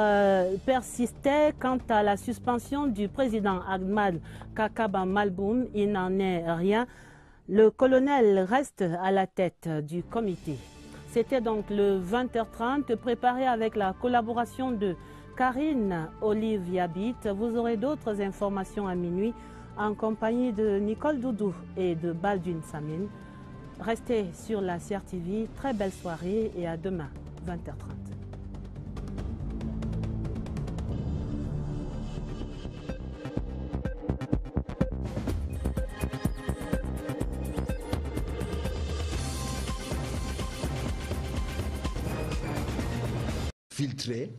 persistaient quant à la suspension du président Ahmad Kakaba Malboum. Il n'en est rien. Le colonel reste à la tête du comité. C'était donc le 20h30, préparé avec la collaboration de Karine Olive Yabit. Vous aurez d'autres informations à minuit en compagnie de Nicole Doudou et de Baldwin Samin. Restez sur la CRTV. Très belle soirée et à demain, 20h30. Filtré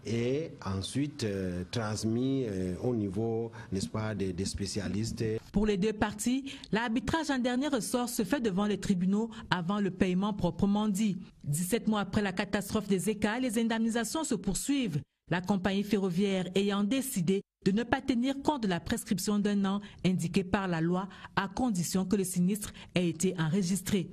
et ensuite transmis au niveau, n'est-ce pas, des spécialistes. Pour les 2 parties, l'arbitrage en dernier ressort se fait devant les tribunaux avant le paiement proprement dit. 17 mois après la catastrophe des ECA, les indemnisations se poursuivent. La compagnie ferroviaire ayant décidé de ne pas tenir compte de la prescription d'1 an indiquée par la loi à condition que le sinistre ait été enregistré.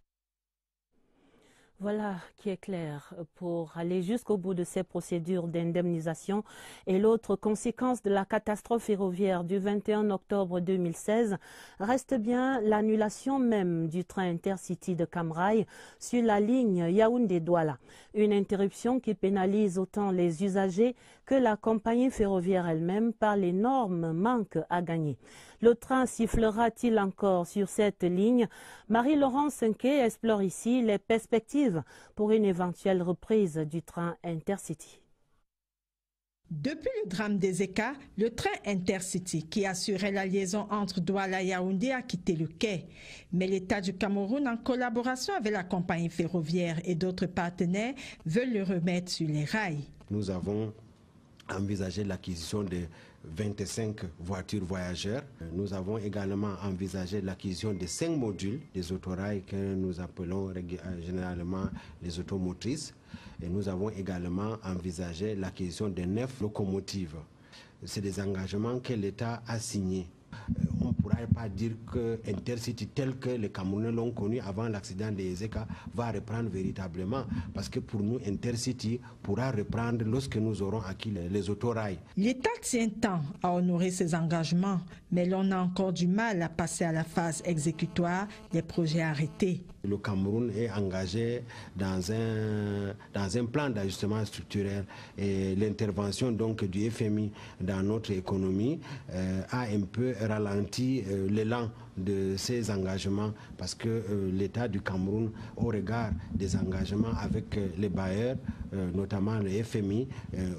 Voilà qui est clair. Pour aller jusqu'au bout de ces procédures d'indemnisation et l'autre conséquence de la catastrophe ferroviaire du 21 octobre 2016 reste bien l'annulation même du train Intercity de Cam Rai sur la ligne Yaoundé-Douala. Une interruption qui pénalise autant les usagers que la compagnie ferroviaire elle-même par l'énorme manque à gagner. Le train sifflera-t-il encore sur cette ligne? Marie-Laurence Cinquet explore ici les perspectives pour une éventuelle reprise du train Intercity. Depuis le drame des ECA, le train Intercity qui assurait la liaison entre Douala et Yaoundé a quitté le quai. Mais l'État du Cameroun, en collaboration avec la compagnie ferroviaire et d'autres partenaires, veut le remettre sur les rails. Nous avons envisagé l'acquisition de 25 voitures voyageurs. Nous avons également envisagé l'acquisition de 5 modules des autorails que nous appelons généralement les automotrices. Et nous avons également envisagé l'acquisition de 9 locomotives. C'est des engagements que l'État a signés. On ne pourra pas dire que Intercity tel que les Camerounais l'ont connu avant l'accident des Ezeka va reprendre véritablement, parce que pour nous Intercity pourra reprendre lorsque nous aurons acquis les autorails. L'État tient tant à honorer ses engagements, mais l'on a encore du mal à passer à la phase exécutoire des projets arrêtés. Le Cameroun est engagé dans un plan d'ajustement structurel et l'intervention donc du FMI dans notre économie a un peu ralenti l'élan de ces engagements, parce que l'État du Cameroun, au regard des engagements avec les bailleurs, notamment le FMI,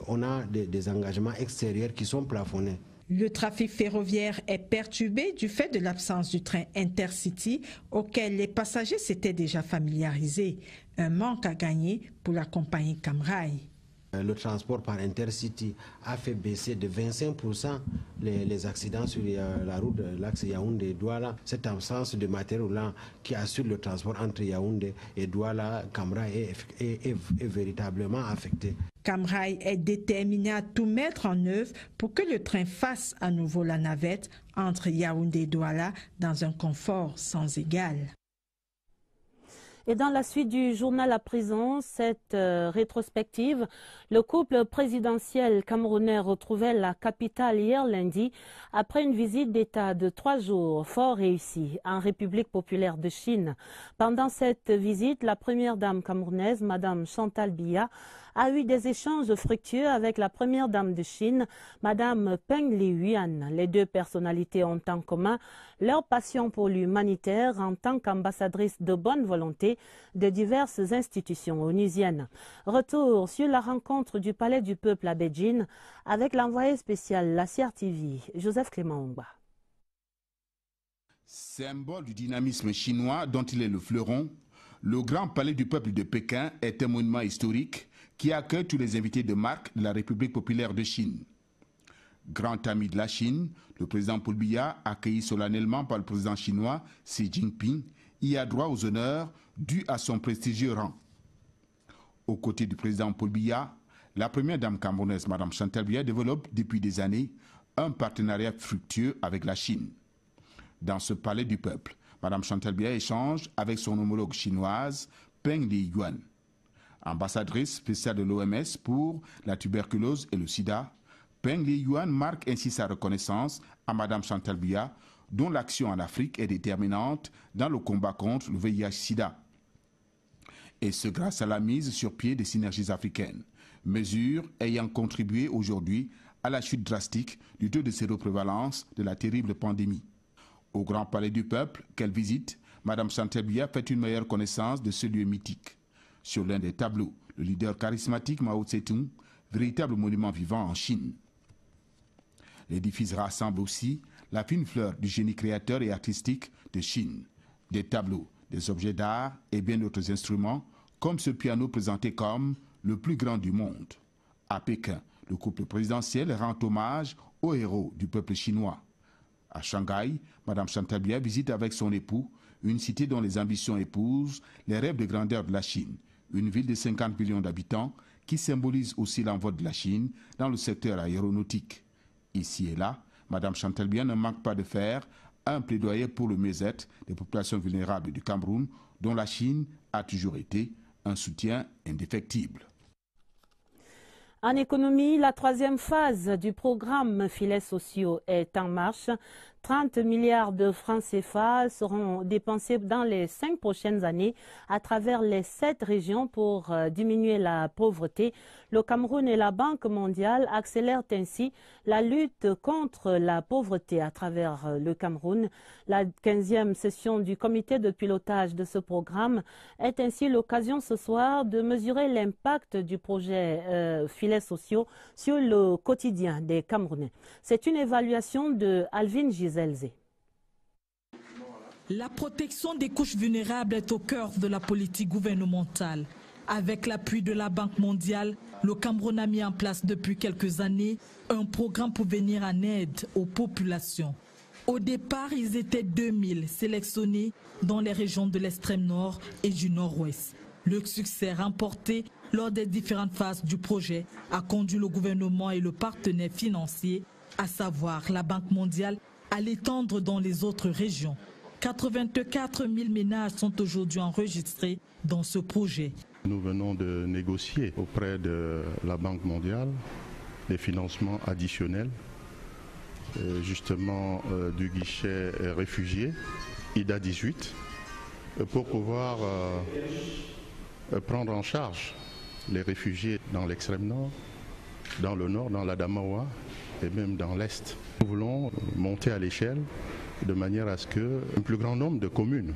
on a des engagements extérieurs qui sont plafonnés. Le trafic ferroviaire est perturbé du fait de l'absence du train Intercity auquel les passagers s'étaient déjà familiarisés. Un manque à gagner pour la compagnie Cam Rai. Le transport par Intercity a fait baisser de 25% les accidents sur la route de l'axe Yaoundé-Douala. Cette absence de matériel roulant qui assure le transport entre Yaoundé et Douala, Cam Rai est véritablement affecté. Cam Rai est déterminé à tout mettre en œuvre pour que le train fasse à nouveau la navette entre Yaoundé et Douala dans un confort sans égal. Et dans la suite du journal à prison, cette rétrospective, le couple présidentiel camerounais retrouvait la capitale hier lundi après une visite d'État de 3 jours fort réussie en République populaire de Chine. Pendant cette visite, la première dame camerounaise, Madame Chantal Biya, a eu des échanges fructueux avec la première dame de Chine, Madame Peng Liyuan. Les deux personnalités ont en commun leur passion pour l'humanitaire en tant qu'ambassadrice de bonne volonté de diverses institutions onusiennes. Retour sur la rencontre du Palais du Peuple à Beijing avec l'envoyé spécial La CRTV, Joseph Clément Ongba. Symbole du dynamisme chinois dont il est le fleuron, le Grand Palais du Peuple de Pékin est un monument historique qui accueille tous les invités de marque de la République populaire de Chine. Grand ami de la Chine, le président Paul Biya, accueilli solennellement par le président chinois Xi Jinping, y a droit aux honneurs dus à son prestigieux rang. Aux côtés du président Paul Biya, la première dame camerounaise, Mme Chantal Biya, développe depuis des années un partenariat fructueux avec la Chine. Dans ce palais du peuple, Mme Chantal Biya échange avec son homologue chinoise, Peng Liyuan. Ambassadrice spéciale de l'OMS pour la tuberculose et le sida, Peng Liyuan marque ainsi sa reconnaissance à Mme Chantal Biya, dont l'action en Afrique est déterminante dans le combat contre le VIH-Sida. Et ce grâce à la mise sur pied des synergies africaines, mesure ayant contribué aujourd'hui à la chute drastique du taux de séroprévalence de la terrible pandémie. Au Grand Palais du Peuple qu'elle visite, Mme Chantal Biya fait une meilleure connaissance de ce lieu mythique. Sur l'un des tableaux, le leader charismatique Mao Tse-tung, véritable monument vivant en Chine. L'édifice rassemble aussi la fine fleur du génie créateur et artistique de Chine. Des tableaux, des objets d'art et bien d'autres instruments, comme ce piano présenté comme le plus grand du monde. À Pékin, le couple présidentiel rend hommage aux héros du peuple chinois. À Shanghai, Mme Chantal Biya visite avec son époux une cité dont les ambitions épousent les rêves de grandeur de la Chine, une ville de 50 millions d'habitants qui symbolise aussi l'envoi de la Chine dans le secteur aéronautique. Ici et là, Mme Chantal Biya ne manque pas de faire un plaidoyer pour le mieux-être des populations vulnérables du Cameroun, dont la Chine a toujours été un soutien indéfectible. En économie, la troisième phase du programme Filets sociaux est en marche. 30 milliards de francs CFA seront dépensés dans les 5 prochaines années à travers les 7 régions pour diminuer la pauvreté. Le Cameroun et la Banque mondiale accélèrent ainsi la lutte contre la pauvreté à travers le Cameroun. La 15e session du comité de pilotage de ce programme est ainsi l'occasion ce soir de mesurer l'impact du projet Filets sociaux sur le quotidien des Camerounais. C'est une évaluation de Alvin Giselze. La protection des couches vulnérables est au cœur de la politique gouvernementale. Avec l'appui de la Banque mondiale, le Cameroun a mis en place depuis quelques années un programme pour venir en aide aux populations. Au départ, ils étaient 2000 sélectionnés dans les régions de l'extrême nord et du nord-ouest. Le succès remporté lors des différentes phases du projet a conduit le gouvernement et le partenaire financier, à savoir la Banque mondiale, à l'étendre dans les autres régions. 84 000 ménages sont aujourd'hui enregistrés dans ce projet. Nous venons de négocier auprès de la Banque mondiale des financements additionnels, justement du guichet réfugiés, IDA 18, pour pouvoir prendre en charge les réfugiés dans l'extrême nord, dans le nord, dans l'Adamawa et même dans l'est. Nous voulons monter à l'échelle de manière à ce qu'un plus grand nombre de communes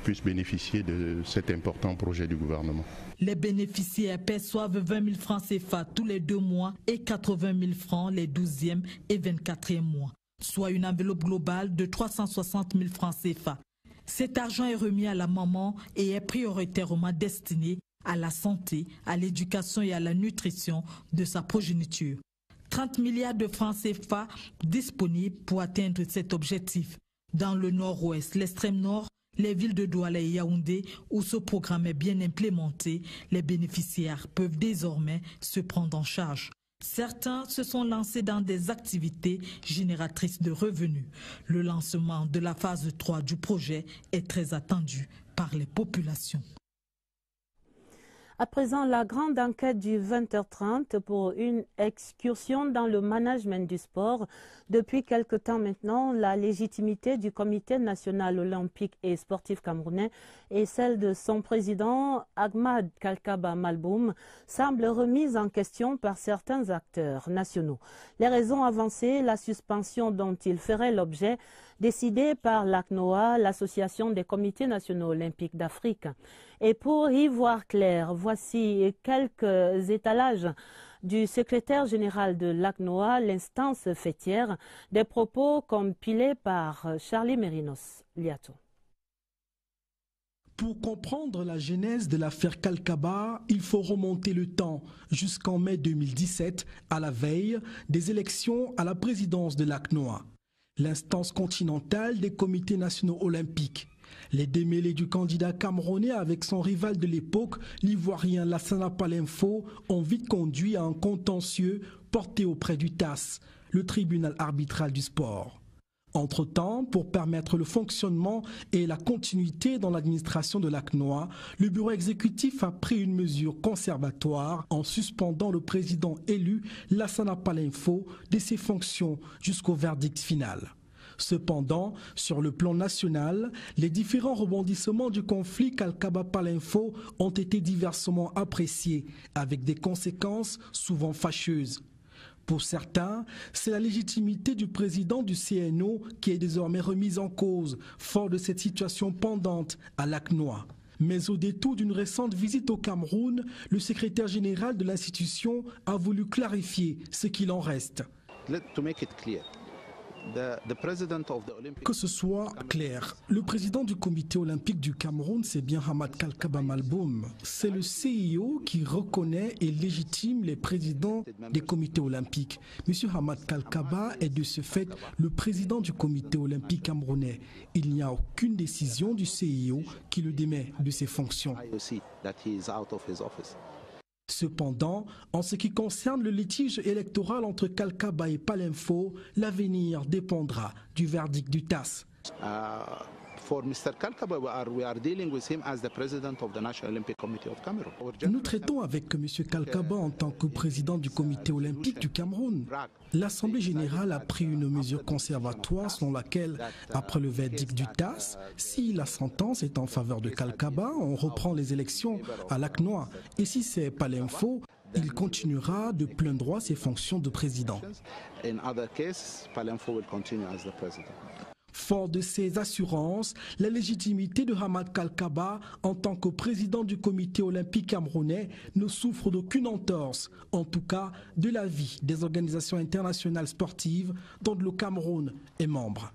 puissent bénéficier de cet important projet du gouvernement. Les bénéficiaires perçoivent 20 000 francs CFA tous les 2 mois et 80 000 francs les 12e et 24e mois, soit une enveloppe globale de 360 000 francs CFA. Cet argent est remis à la maman et est prioritairement destiné à la santé, à l'éducation et à la nutrition de sa progéniture. 30 milliards de francs CFA disponibles pour atteindre cet objectif. Dans le nord-ouest, l'extrême nord, les villes de Douala et Yaoundé, où ce programme est bien implémenté, les bénéficiaires peuvent désormais se prendre en charge. Certains se sont lancés dans des activités génératrices de revenus. Le lancement de la phase 3 du projet est très attendu par les populations. À présent, la grande enquête du 20h30 pour une excursion dans le management du sport. Depuis quelque temps maintenant, la légitimité du Comité national olympique et sportif camerounais et celle de son président, Ahmad Kalkaba Malboum, semble remise en question par certains acteurs nationaux. Les raisons avancées, la suspension dont il ferait l'objet, décidée par l'ACNOA, l'Association des comités nationaux olympiques d'Afrique. Et pour y voir clair, voici quelques étalages du secrétaire général de l'ACNOA, l'instance fêtière, des propos compilés par Charlie Mérinos Liato. Pour comprendre la genèse de l'affaire Kalkaba, il faut remonter le temps jusqu'en mai 2017, à la veille des élections à la présidence de l'ACNOA, l'instance continentale des comités nationaux olympiques. Les démêlés du candidat camerounais avec son rival de l'époque, l'ivoirien Lassana Palenfo, ont vite conduit à un contentieux porté auprès du TAS, le tribunal arbitral du sport. Entre-temps, pour permettre le fonctionnement et la continuité dans l'administration de l'ACNOA, le bureau exécutif a pris une mesure conservatoire en suspendant le président élu Lassana Palenfo de ses fonctions jusqu'au verdict final. Cependant, sur le plan national, les différents rebondissements du conflit Kalkaba-Palenfo ont été diversement appréciés, avec des conséquences souvent fâcheuses. Pour certains, c'est la légitimité du président du CNO qui est désormais remise en cause, fort de cette situation pendante à l'ACNOA. Mais au détour d'une récente visite au Cameroun, le secrétaire général de l'institution a voulu clarifier ce qu'il en reste. Que ce soit clair, le président du comité olympique du Cameroun, c'est bien Ahmad Kalkaba Malboum. C'est le CIO qui reconnaît et légitime les présidents des comités olympiques. Monsieur Ahmad Kalkaba est de ce fait le président du comité olympique camerounais. Il n'y a aucune décision du CIO qui le démet de ses fonctions. Cependant, en ce qui concerne le litige électoral entre Kalkaba et Palinfo, l'avenir dépendra du verdict du TAS. Nous traitons avec M. Kalkaba en tant que président du comité olympique du Cameroun. L'Assemblée générale a pris une mesure conservatoire selon laquelle, après le verdict du TAS, si la sentence est en faveur de Kalkaba, on reprend les élections à l'ACNOA. Et si c'est Palinfo, il continuera de plein droit ses fonctions de président. Fort de ces assurances, la légitimité de Hamad Kalkaba en tant que président du comité olympique camerounais ne souffre d'aucune entorse, en tout cas de l'avis des organisations internationales sportives dont le Cameroun est membre.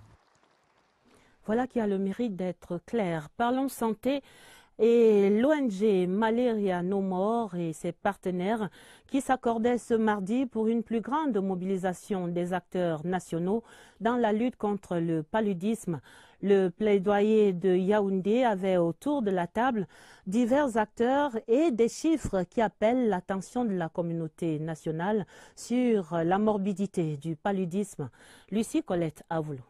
Voilà qui a le mérite d'être clair. Parlons santé. Et l'ONG Malaria No More et ses partenaires qui s'accordaient ce mardi pour une plus grande mobilisation des acteurs nationaux dans la lutte contre le paludisme. Le plaidoyer de Yaoundé avait autour de la table divers acteurs et des chiffres qui appellent l'attention de la communauté nationale sur la morbidité du paludisme. Lucie Colette Avoulou.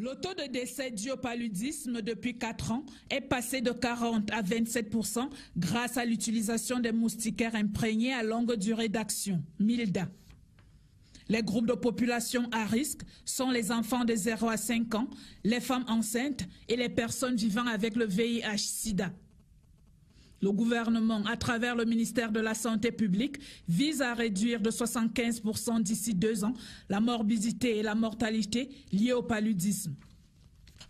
Le taux de décès dû au paludisme depuis 4 ans est passé de 40 à 27% grâce à l'utilisation des moustiquaires imprégnés à longue durée d'action, MILDA. Les groupes de population à risque sont les enfants de 0 à 5 ans, les femmes enceintes et les personnes vivant avec le VIH-Sida. Le gouvernement, à travers le ministère de la Santé publique, vise à réduire de 75% d'ici 2 ans la morbidité et la mortalité liées au paludisme.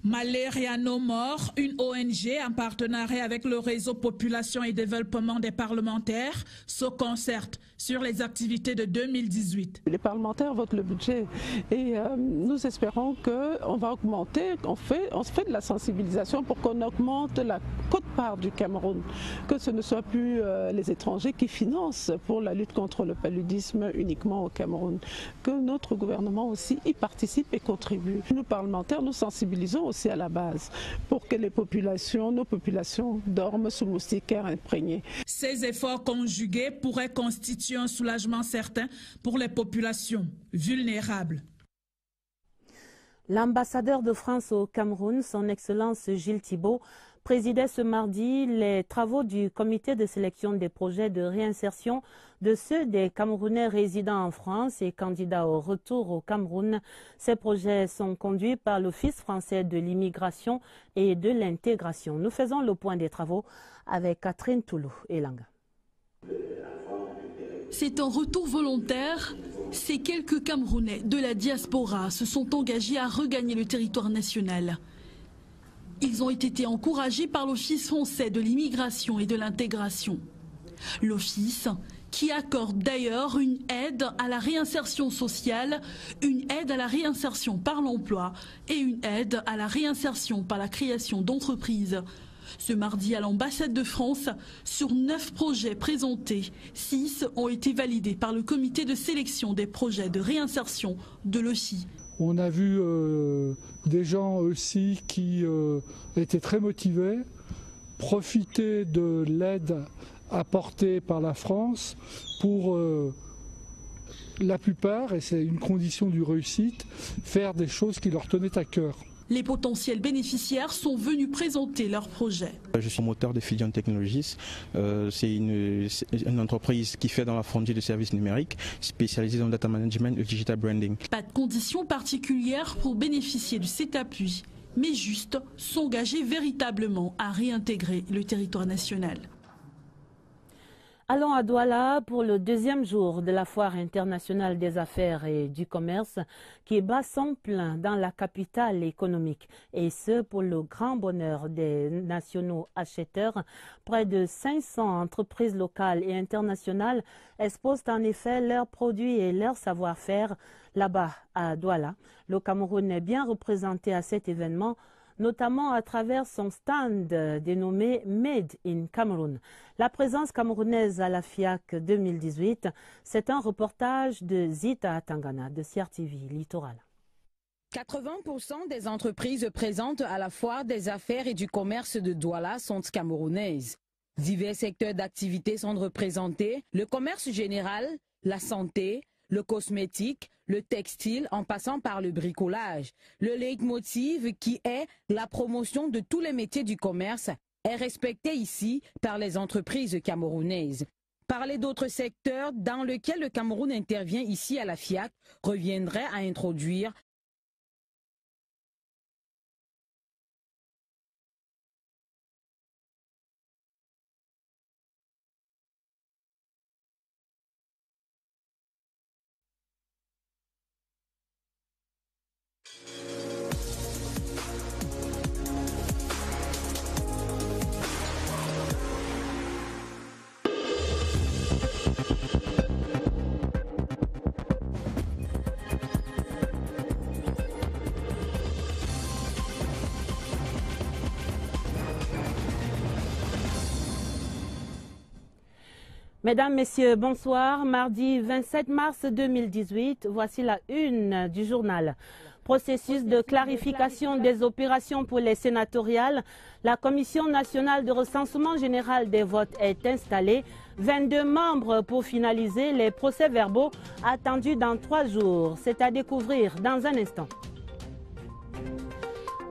Malaria No More, une ONG en partenariat avec le réseau Population et Développement des parlementaires, se concerte sur les activités de 2018. Les parlementaires votent le budget et nous espérons qu'on va augmenter, on fait de la sensibilisation pour qu'on augmente la quote-part du Cameroun, que ce ne soit plus les étrangers qui financent pour la lutte contre le paludisme uniquement au Cameroun, que notre gouvernement aussi y participe et contribue. Nous parlementaires, nous sensibilisons aussi à la base pour que nos populations dorment sous moustiquaires imprégnés. Ces efforts conjugués pourraient constituer un soulagement certain pour les populations vulnérables. L'ambassadeur de France au Cameroun, son Excellence Gilles Thibault, présidait ce mardi les travaux du comité de sélection des projets de réinsertion de ceux des Camerounais résidant en France et candidats au retour au Cameroun. Ces projets sont conduits par l'Office français de l'immigration et de l'intégration. Nous faisons le point des travaux avec Catherine Toulou et Langa. C'est un retour volontaire. Ces quelques Camerounais de la diaspora se sont engagés à regagner le territoire national. Ils ont été encouragés par l'Office français de l'immigration et de l'intégration. L'Office qui accorde d'ailleurs une aide à la réinsertion sociale, une aide à la réinsertion par l'emploi et une aide à la réinsertion par la création d'entreprises. Ce mardi à l'ambassade de France, sur 9 projets présentés, 6 ont été validés par le comité de sélection des projets de réinsertion de l'OCI. On a vu des gens aussi qui étaient très motivés, profiter de l'aide apportée par la France pour la plupart, et c'est une condition du réussite, faire des choses qui leur tenaient à cœur. Les potentiels bénéficiaires sont venus présenter leurs projets. Je suis moteur de Fusion Technologies. C'est une entreprise qui fait dans la frontière de services numériques, spécialisée dans le data management et le digital branding. Pas de conditions particulières pour bénéficier de cet appui, mais juste s'engager véritablement à réintégrer le territoire national. Allons à Douala pour le 2e jour de la Foire internationale des affaires et du commerce qui bat son plein dans la capitale économique. Et ce, pour le grand bonheur des nationaux acheteurs. Près de 500 entreprises locales et internationales exposent en effet leurs produits et leur savoir-faire là-bas à Douala. Le Cameroun est bien représenté à cet événement, notamment à travers son stand dénommé Made in Cameroon. La présence camerounaise à la FIAC 2018, c'est un reportage de Zita Tangana de CRTV Littoral. 80% des entreprises présentes à la Foire des affaires et du commerce de Douala sont camerounaises. Divers secteurs d'activité sont représentés, le commerce général, la santé, le cosmétique, le textile en passant par le bricolage. Le leitmotiv qui est la promotion de tous les métiers du commerce est respecté ici par les entreprises camerounaises. Parler d'autres secteurs dans lesquels le Cameroun intervient ici à la FIAC reviendrait à introduire Mesdames, Messieurs, bonsoir. Mardi 27 mars 2018, voici la une du journal. Processus de clarification des opérations pour les sénatoriales. La Commission nationale de recensement général des votes est installée. 22 membres pour finaliser les procès-verbaux attendus dans 3 jours. C'est à découvrir dans un instant.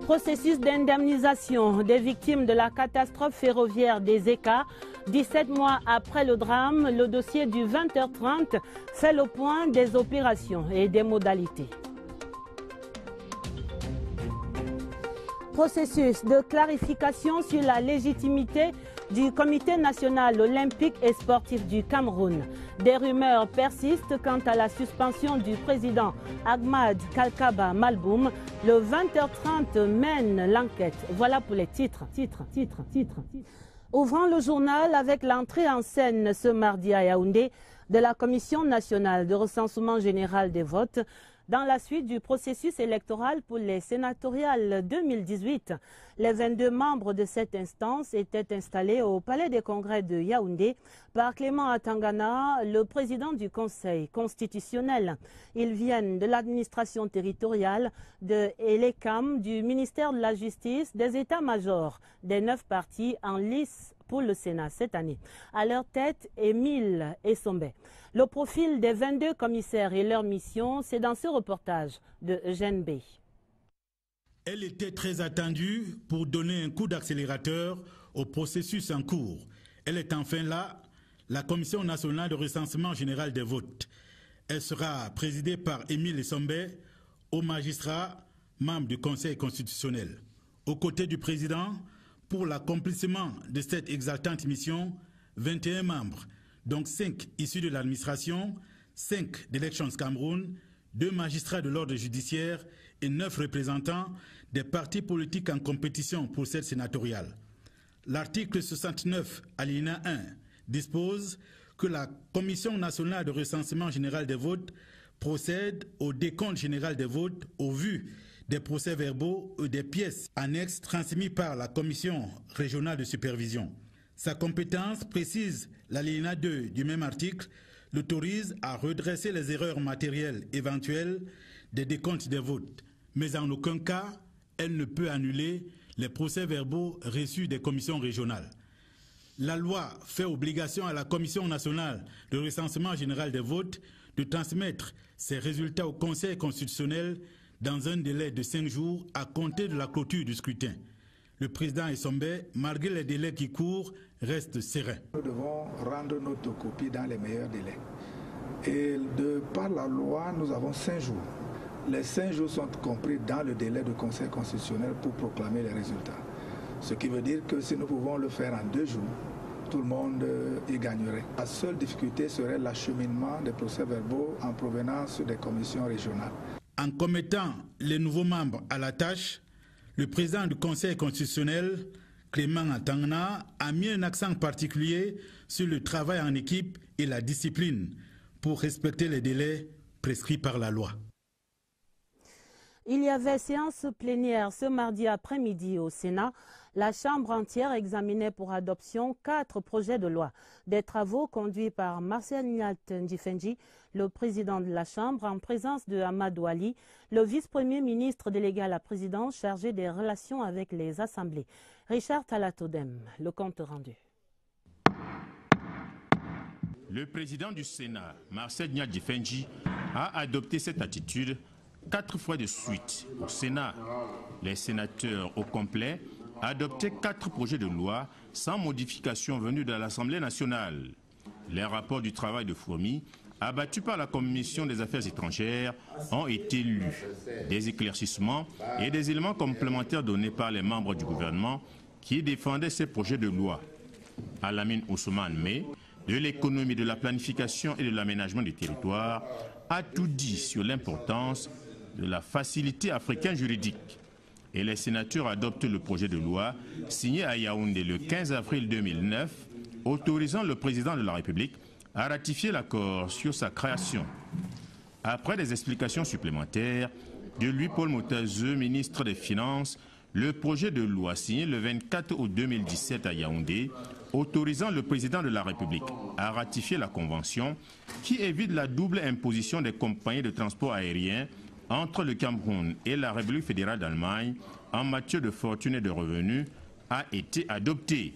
Processus d'indemnisation des victimes de la catastrophe ferroviaire des ECA. 17 mois après le drame, le dossier du 20h30 fait le point des opérations et des modalités. Processus de clarification sur la légitimité du Comité national olympique et sportif du Cameroun. Des rumeurs persistent quant à la suspension du président Ahmad Kalkaba Malboum. Le 20h30 mène l'enquête. Voilà pour les titres. Ouvrant le journal avec l'entrée en scène ce mardi à Yaoundé de la Commission nationale de recensement général des votes dans la suite du processus électoral pour les sénatoriales 2018. Les 22 membres de cette instance étaient installés au Palais des Congrès de Yaoundé par Clément Atangana, le président du Conseil constitutionnel. Ils viennent de l'administration territoriale, de l'ECAM, du ministère de la Justice, des états-majors des 9 partis en lice pour le Sénat cette année. À leur tête, Émile Essombe. Le profil des 22 commissaires et leur mission, c'est dans ce reportage de Eugène Bey. Elle était très attendue pour donner un coup d'accélérateur au processus en cours. Elle est enfin là, la Commission nationale de recensement général des votes. Elle sera présidée par Émile Essombe, haut magistrat, membre du Conseil constitutionnel. Aux côtés du président, pour l'accomplissement de cette exaltante mission, 21 membres, donc 5 issus de l'administration, 5 d'Elections Cameroun, 2 magistrats de l'ordre judiciaire et 9 représentants des partis politiques en compétition pour cette sénatoriale. L'article 69, alinéa 1, dispose que la Commission nationale de recensement général des votes procède au décompte général des votes au vu des procès-verbaux ou des pièces annexes transmises par la Commission régionale de supervision. Sa compétence, précise l'alinéa 2 du même article, l'autorise à redresser les erreurs matérielles éventuelles des décomptes des votes, mais en aucun cas, elle ne peut annuler les procès-verbaux reçus des commissions régionales. La loi fait obligation à la Commission nationale de recensement général des votes de transmettre ses résultats au Conseil constitutionnel dans un délai de 5 jours à compter de la clôture du scrutin. Le président Essombe, malgré les délais qui courent, reste serein. Nous devons rendre notre copie dans les meilleurs délais. Et de par la loi, nous avons 5 jours. Les 5 jours sont compris dans le délai du Conseil constitutionnel pour proclamer les résultats. Ce qui veut dire que si nous pouvons le faire en 2 jours, tout le monde y gagnerait. La seule difficulté serait l'acheminement des procès-verbaux en provenance des commissions régionales. En commettant les nouveaux membres à la tâche, le président du Conseil constitutionnel, Clément Atangana, a mis un accent particulier sur le travail en équipe et la discipline pour respecter les délais prescrits par la loi. Il y avait séance plénière ce mardi après-midi au Sénat. La Chambre entière examinait pour adoption 4 projets de loi. Des travaux conduits par Marcel Ndifenji, le président de la Chambre, en présence de Amadou Ali, le vice-premier ministre délégué à la présidence chargé des relations avec les assemblées. Richard Talatodem, le compte rendu. Le président du Sénat, Marcel Nyadji-Fenji, a adopté cette attitude 4 fois de suite au Sénat. Les sénateurs au complet adoptaient 4 projets de loi sans modification venus de l'Assemblée nationale. Les rapports du travail de fourmi, abattus par la Commission des affaires étrangères, ont été lus. Des éclaircissements et des éléments complémentaires donnés par les membres du gouvernement qui défendaient ces projets de loi. Alamine Ousmane May, de l'économie, de la planification et de l'aménagement du territoire, a tout dit sur l'importance de la facilité africaine juridique. Et les sénateurs adoptent le projet de loi signé à Yaoundé le 15 avril 2009, autorisant le président de la République à ratifier l'accord sur sa création. Après des explications supplémentaires de Louis-Paul Motazeux, ministre des Finances, le projet de loi signé le 24 août 2017 à Yaoundé, autorisant le président de la République à ratifier la convention qui évite la double imposition des compagnies de transport aérien entre le Cameroun et la République fédérale d'Allemagne en matière de fortune et de revenus, a été adopté.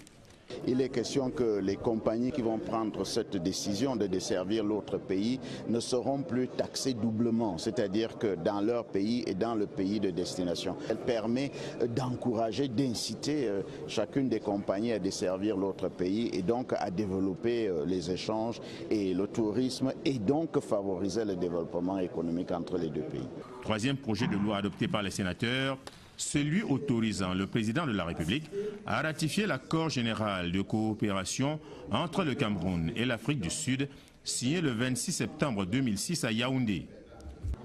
Il est question que les compagnies qui vont prendre cette décision de desservir l'autre pays ne seront plus taxées doublement, c'est-à-dire que dans leur pays et dans le pays de destination. Elle permet d'encourager, d'inciter chacune des compagnies à desservir l'autre pays et donc à développer les échanges et le tourisme et donc favoriser le développement économique entre les deux pays. Troisième projet de loi adopté par les sénateurs, celui autorisant le président de la République à ratifier l'accord général de coopération entre le Cameroun et l'Afrique du Sud, signé le 26 septembre 2006 à Yaoundé.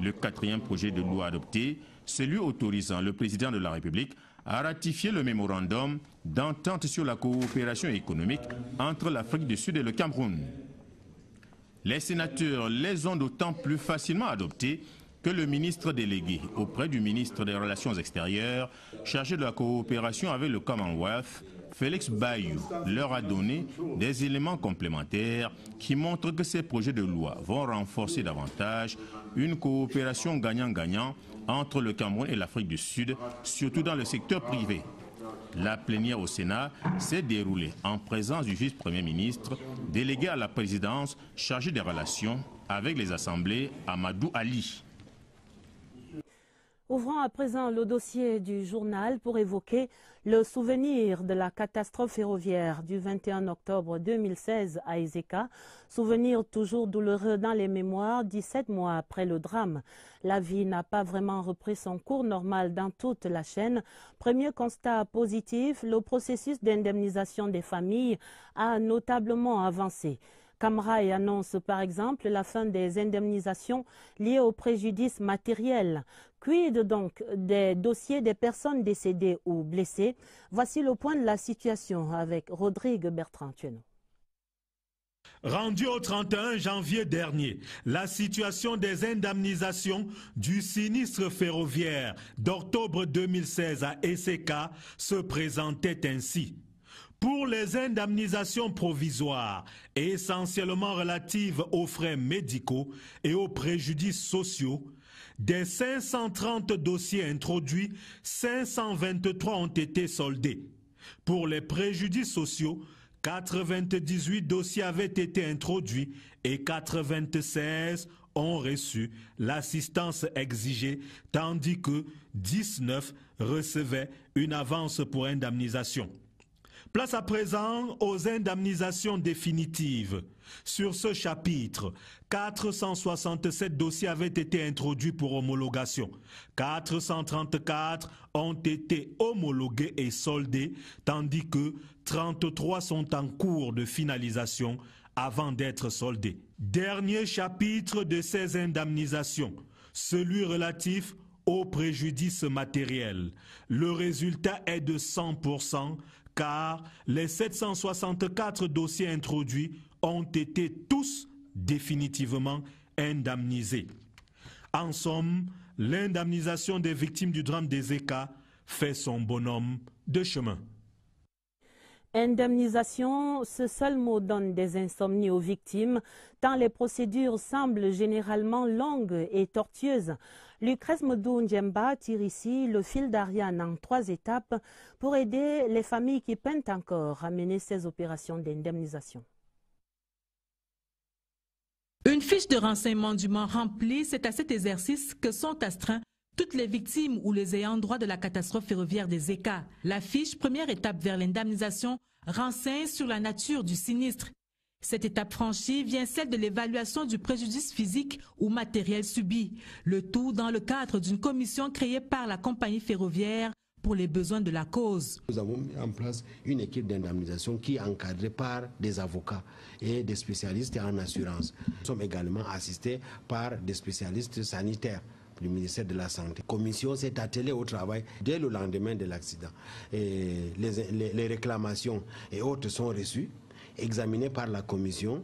Le quatrième projet de loi adopté, celui autorisant le président de la République à ratifier le mémorandum d'entente sur la coopération économique entre l'Afrique du Sud et le Cameroun. Les sénateurs les ont d'autant plus facilement adoptés que le ministre délégué auprès du ministre des Relations extérieures, chargé de la coopération avec le Commonwealth, Félix Bayou, leur a donné des éléments complémentaires qui montrent que ces projets de loi vont renforcer davantage une coopération gagnant-gagnant entre le Cameroun et l'Afrique du Sud, surtout dans le secteur privé. La plénière au Sénat s'est déroulée en présence du vice-premier ministre, délégué à la présidence, chargé des relations avec les assemblées, Amadou Ali. Ouvrons à présent le dossier du journal pour évoquer le souvenir de la catastrophe ferroviaire du 21 octobre 2016 à Ezeka. Souvenir toujours douloureux dans les mémoires 17 mois après le drame. La vie n'a pas vraiment repris son cours normal dans toute la chaîne. Premier constat positif, le processus d'indemnisation des familles a notablement avancé. Camrail annonce par exemple la fin des indemnisations liées aux préjudices matériels. Quid donc des dossiers des personnes décédées ou blessées? Voici le point de la situation avec Rodrigue Bertrand-Tueno. Rendu au 31 janvier dernier, la situation des indemnisations du sinistre ferroviaire d'octobre 2016 à Ezeka se présentait ainsi. Pour les indemnisations provisoires, essentiellement relatives aux frais médicaux et aux préjudices sociaux, des 530 dossiers introduits, 523 ont été soldés. Pour les préjudices sociaux, 98 dossiers avaient été introduits et 96 ont reçu l'assistance exigée, tandis que 19 recevaient une avance pour indemnisation. Place à présent aux indemnisations définitives. Sur ce chapitre, 467 dossiers avaient été introduits pour homologation. 434 ont été homologués et soldés, tandis que 33 sont en cours de finalisation avant d'être soldés. Dernier chapitre de ces indemnisations, celui relatif aux préjudices matériels. Le résultat est de 100%, car les 764 dossiers introduits ont été tous définitivement indemnisés. En somme, l'indemnisation des victimes du drame d'Ezeka fait son bonhomme de chemin. Indemnisation, ce seul mot donne des insomnies aux victimes, tant les procédures semblent généralement longues et tortueuses. Lucrèce Modou Ndjemba tire ici le fil d'Ariane en 3 étapes pour aider les familles qui peinent encore à mener ces opérations d'indemnisation. fiche de renseignement dûment remplie, c'est à cet exercice que sont astreints toutes les victimes ou les ayants droit de la catastrophe ferroviaire des ECA. La fiche, première étape vers l'indemnisation, renseigne sur la nature du sinistre. Cette étape franchie vient celle de l'évaluation du préjudice physique ou matériel subi. Le tout dans le cadre d'une commission créée par la compagnie ferroviaire pour les besoins de la cause. Nous avons mis en place une équipe d'indemnisation qui est encadrée par des avocats et des spécialistes en assurance. Nous sommes également assistés par des spécialistes sanitaires du ministère de la Santé. La commission s'est attelée au travail dès le lendemain de l'accident. Les réclamations et autres sont reçues, examinées par la commission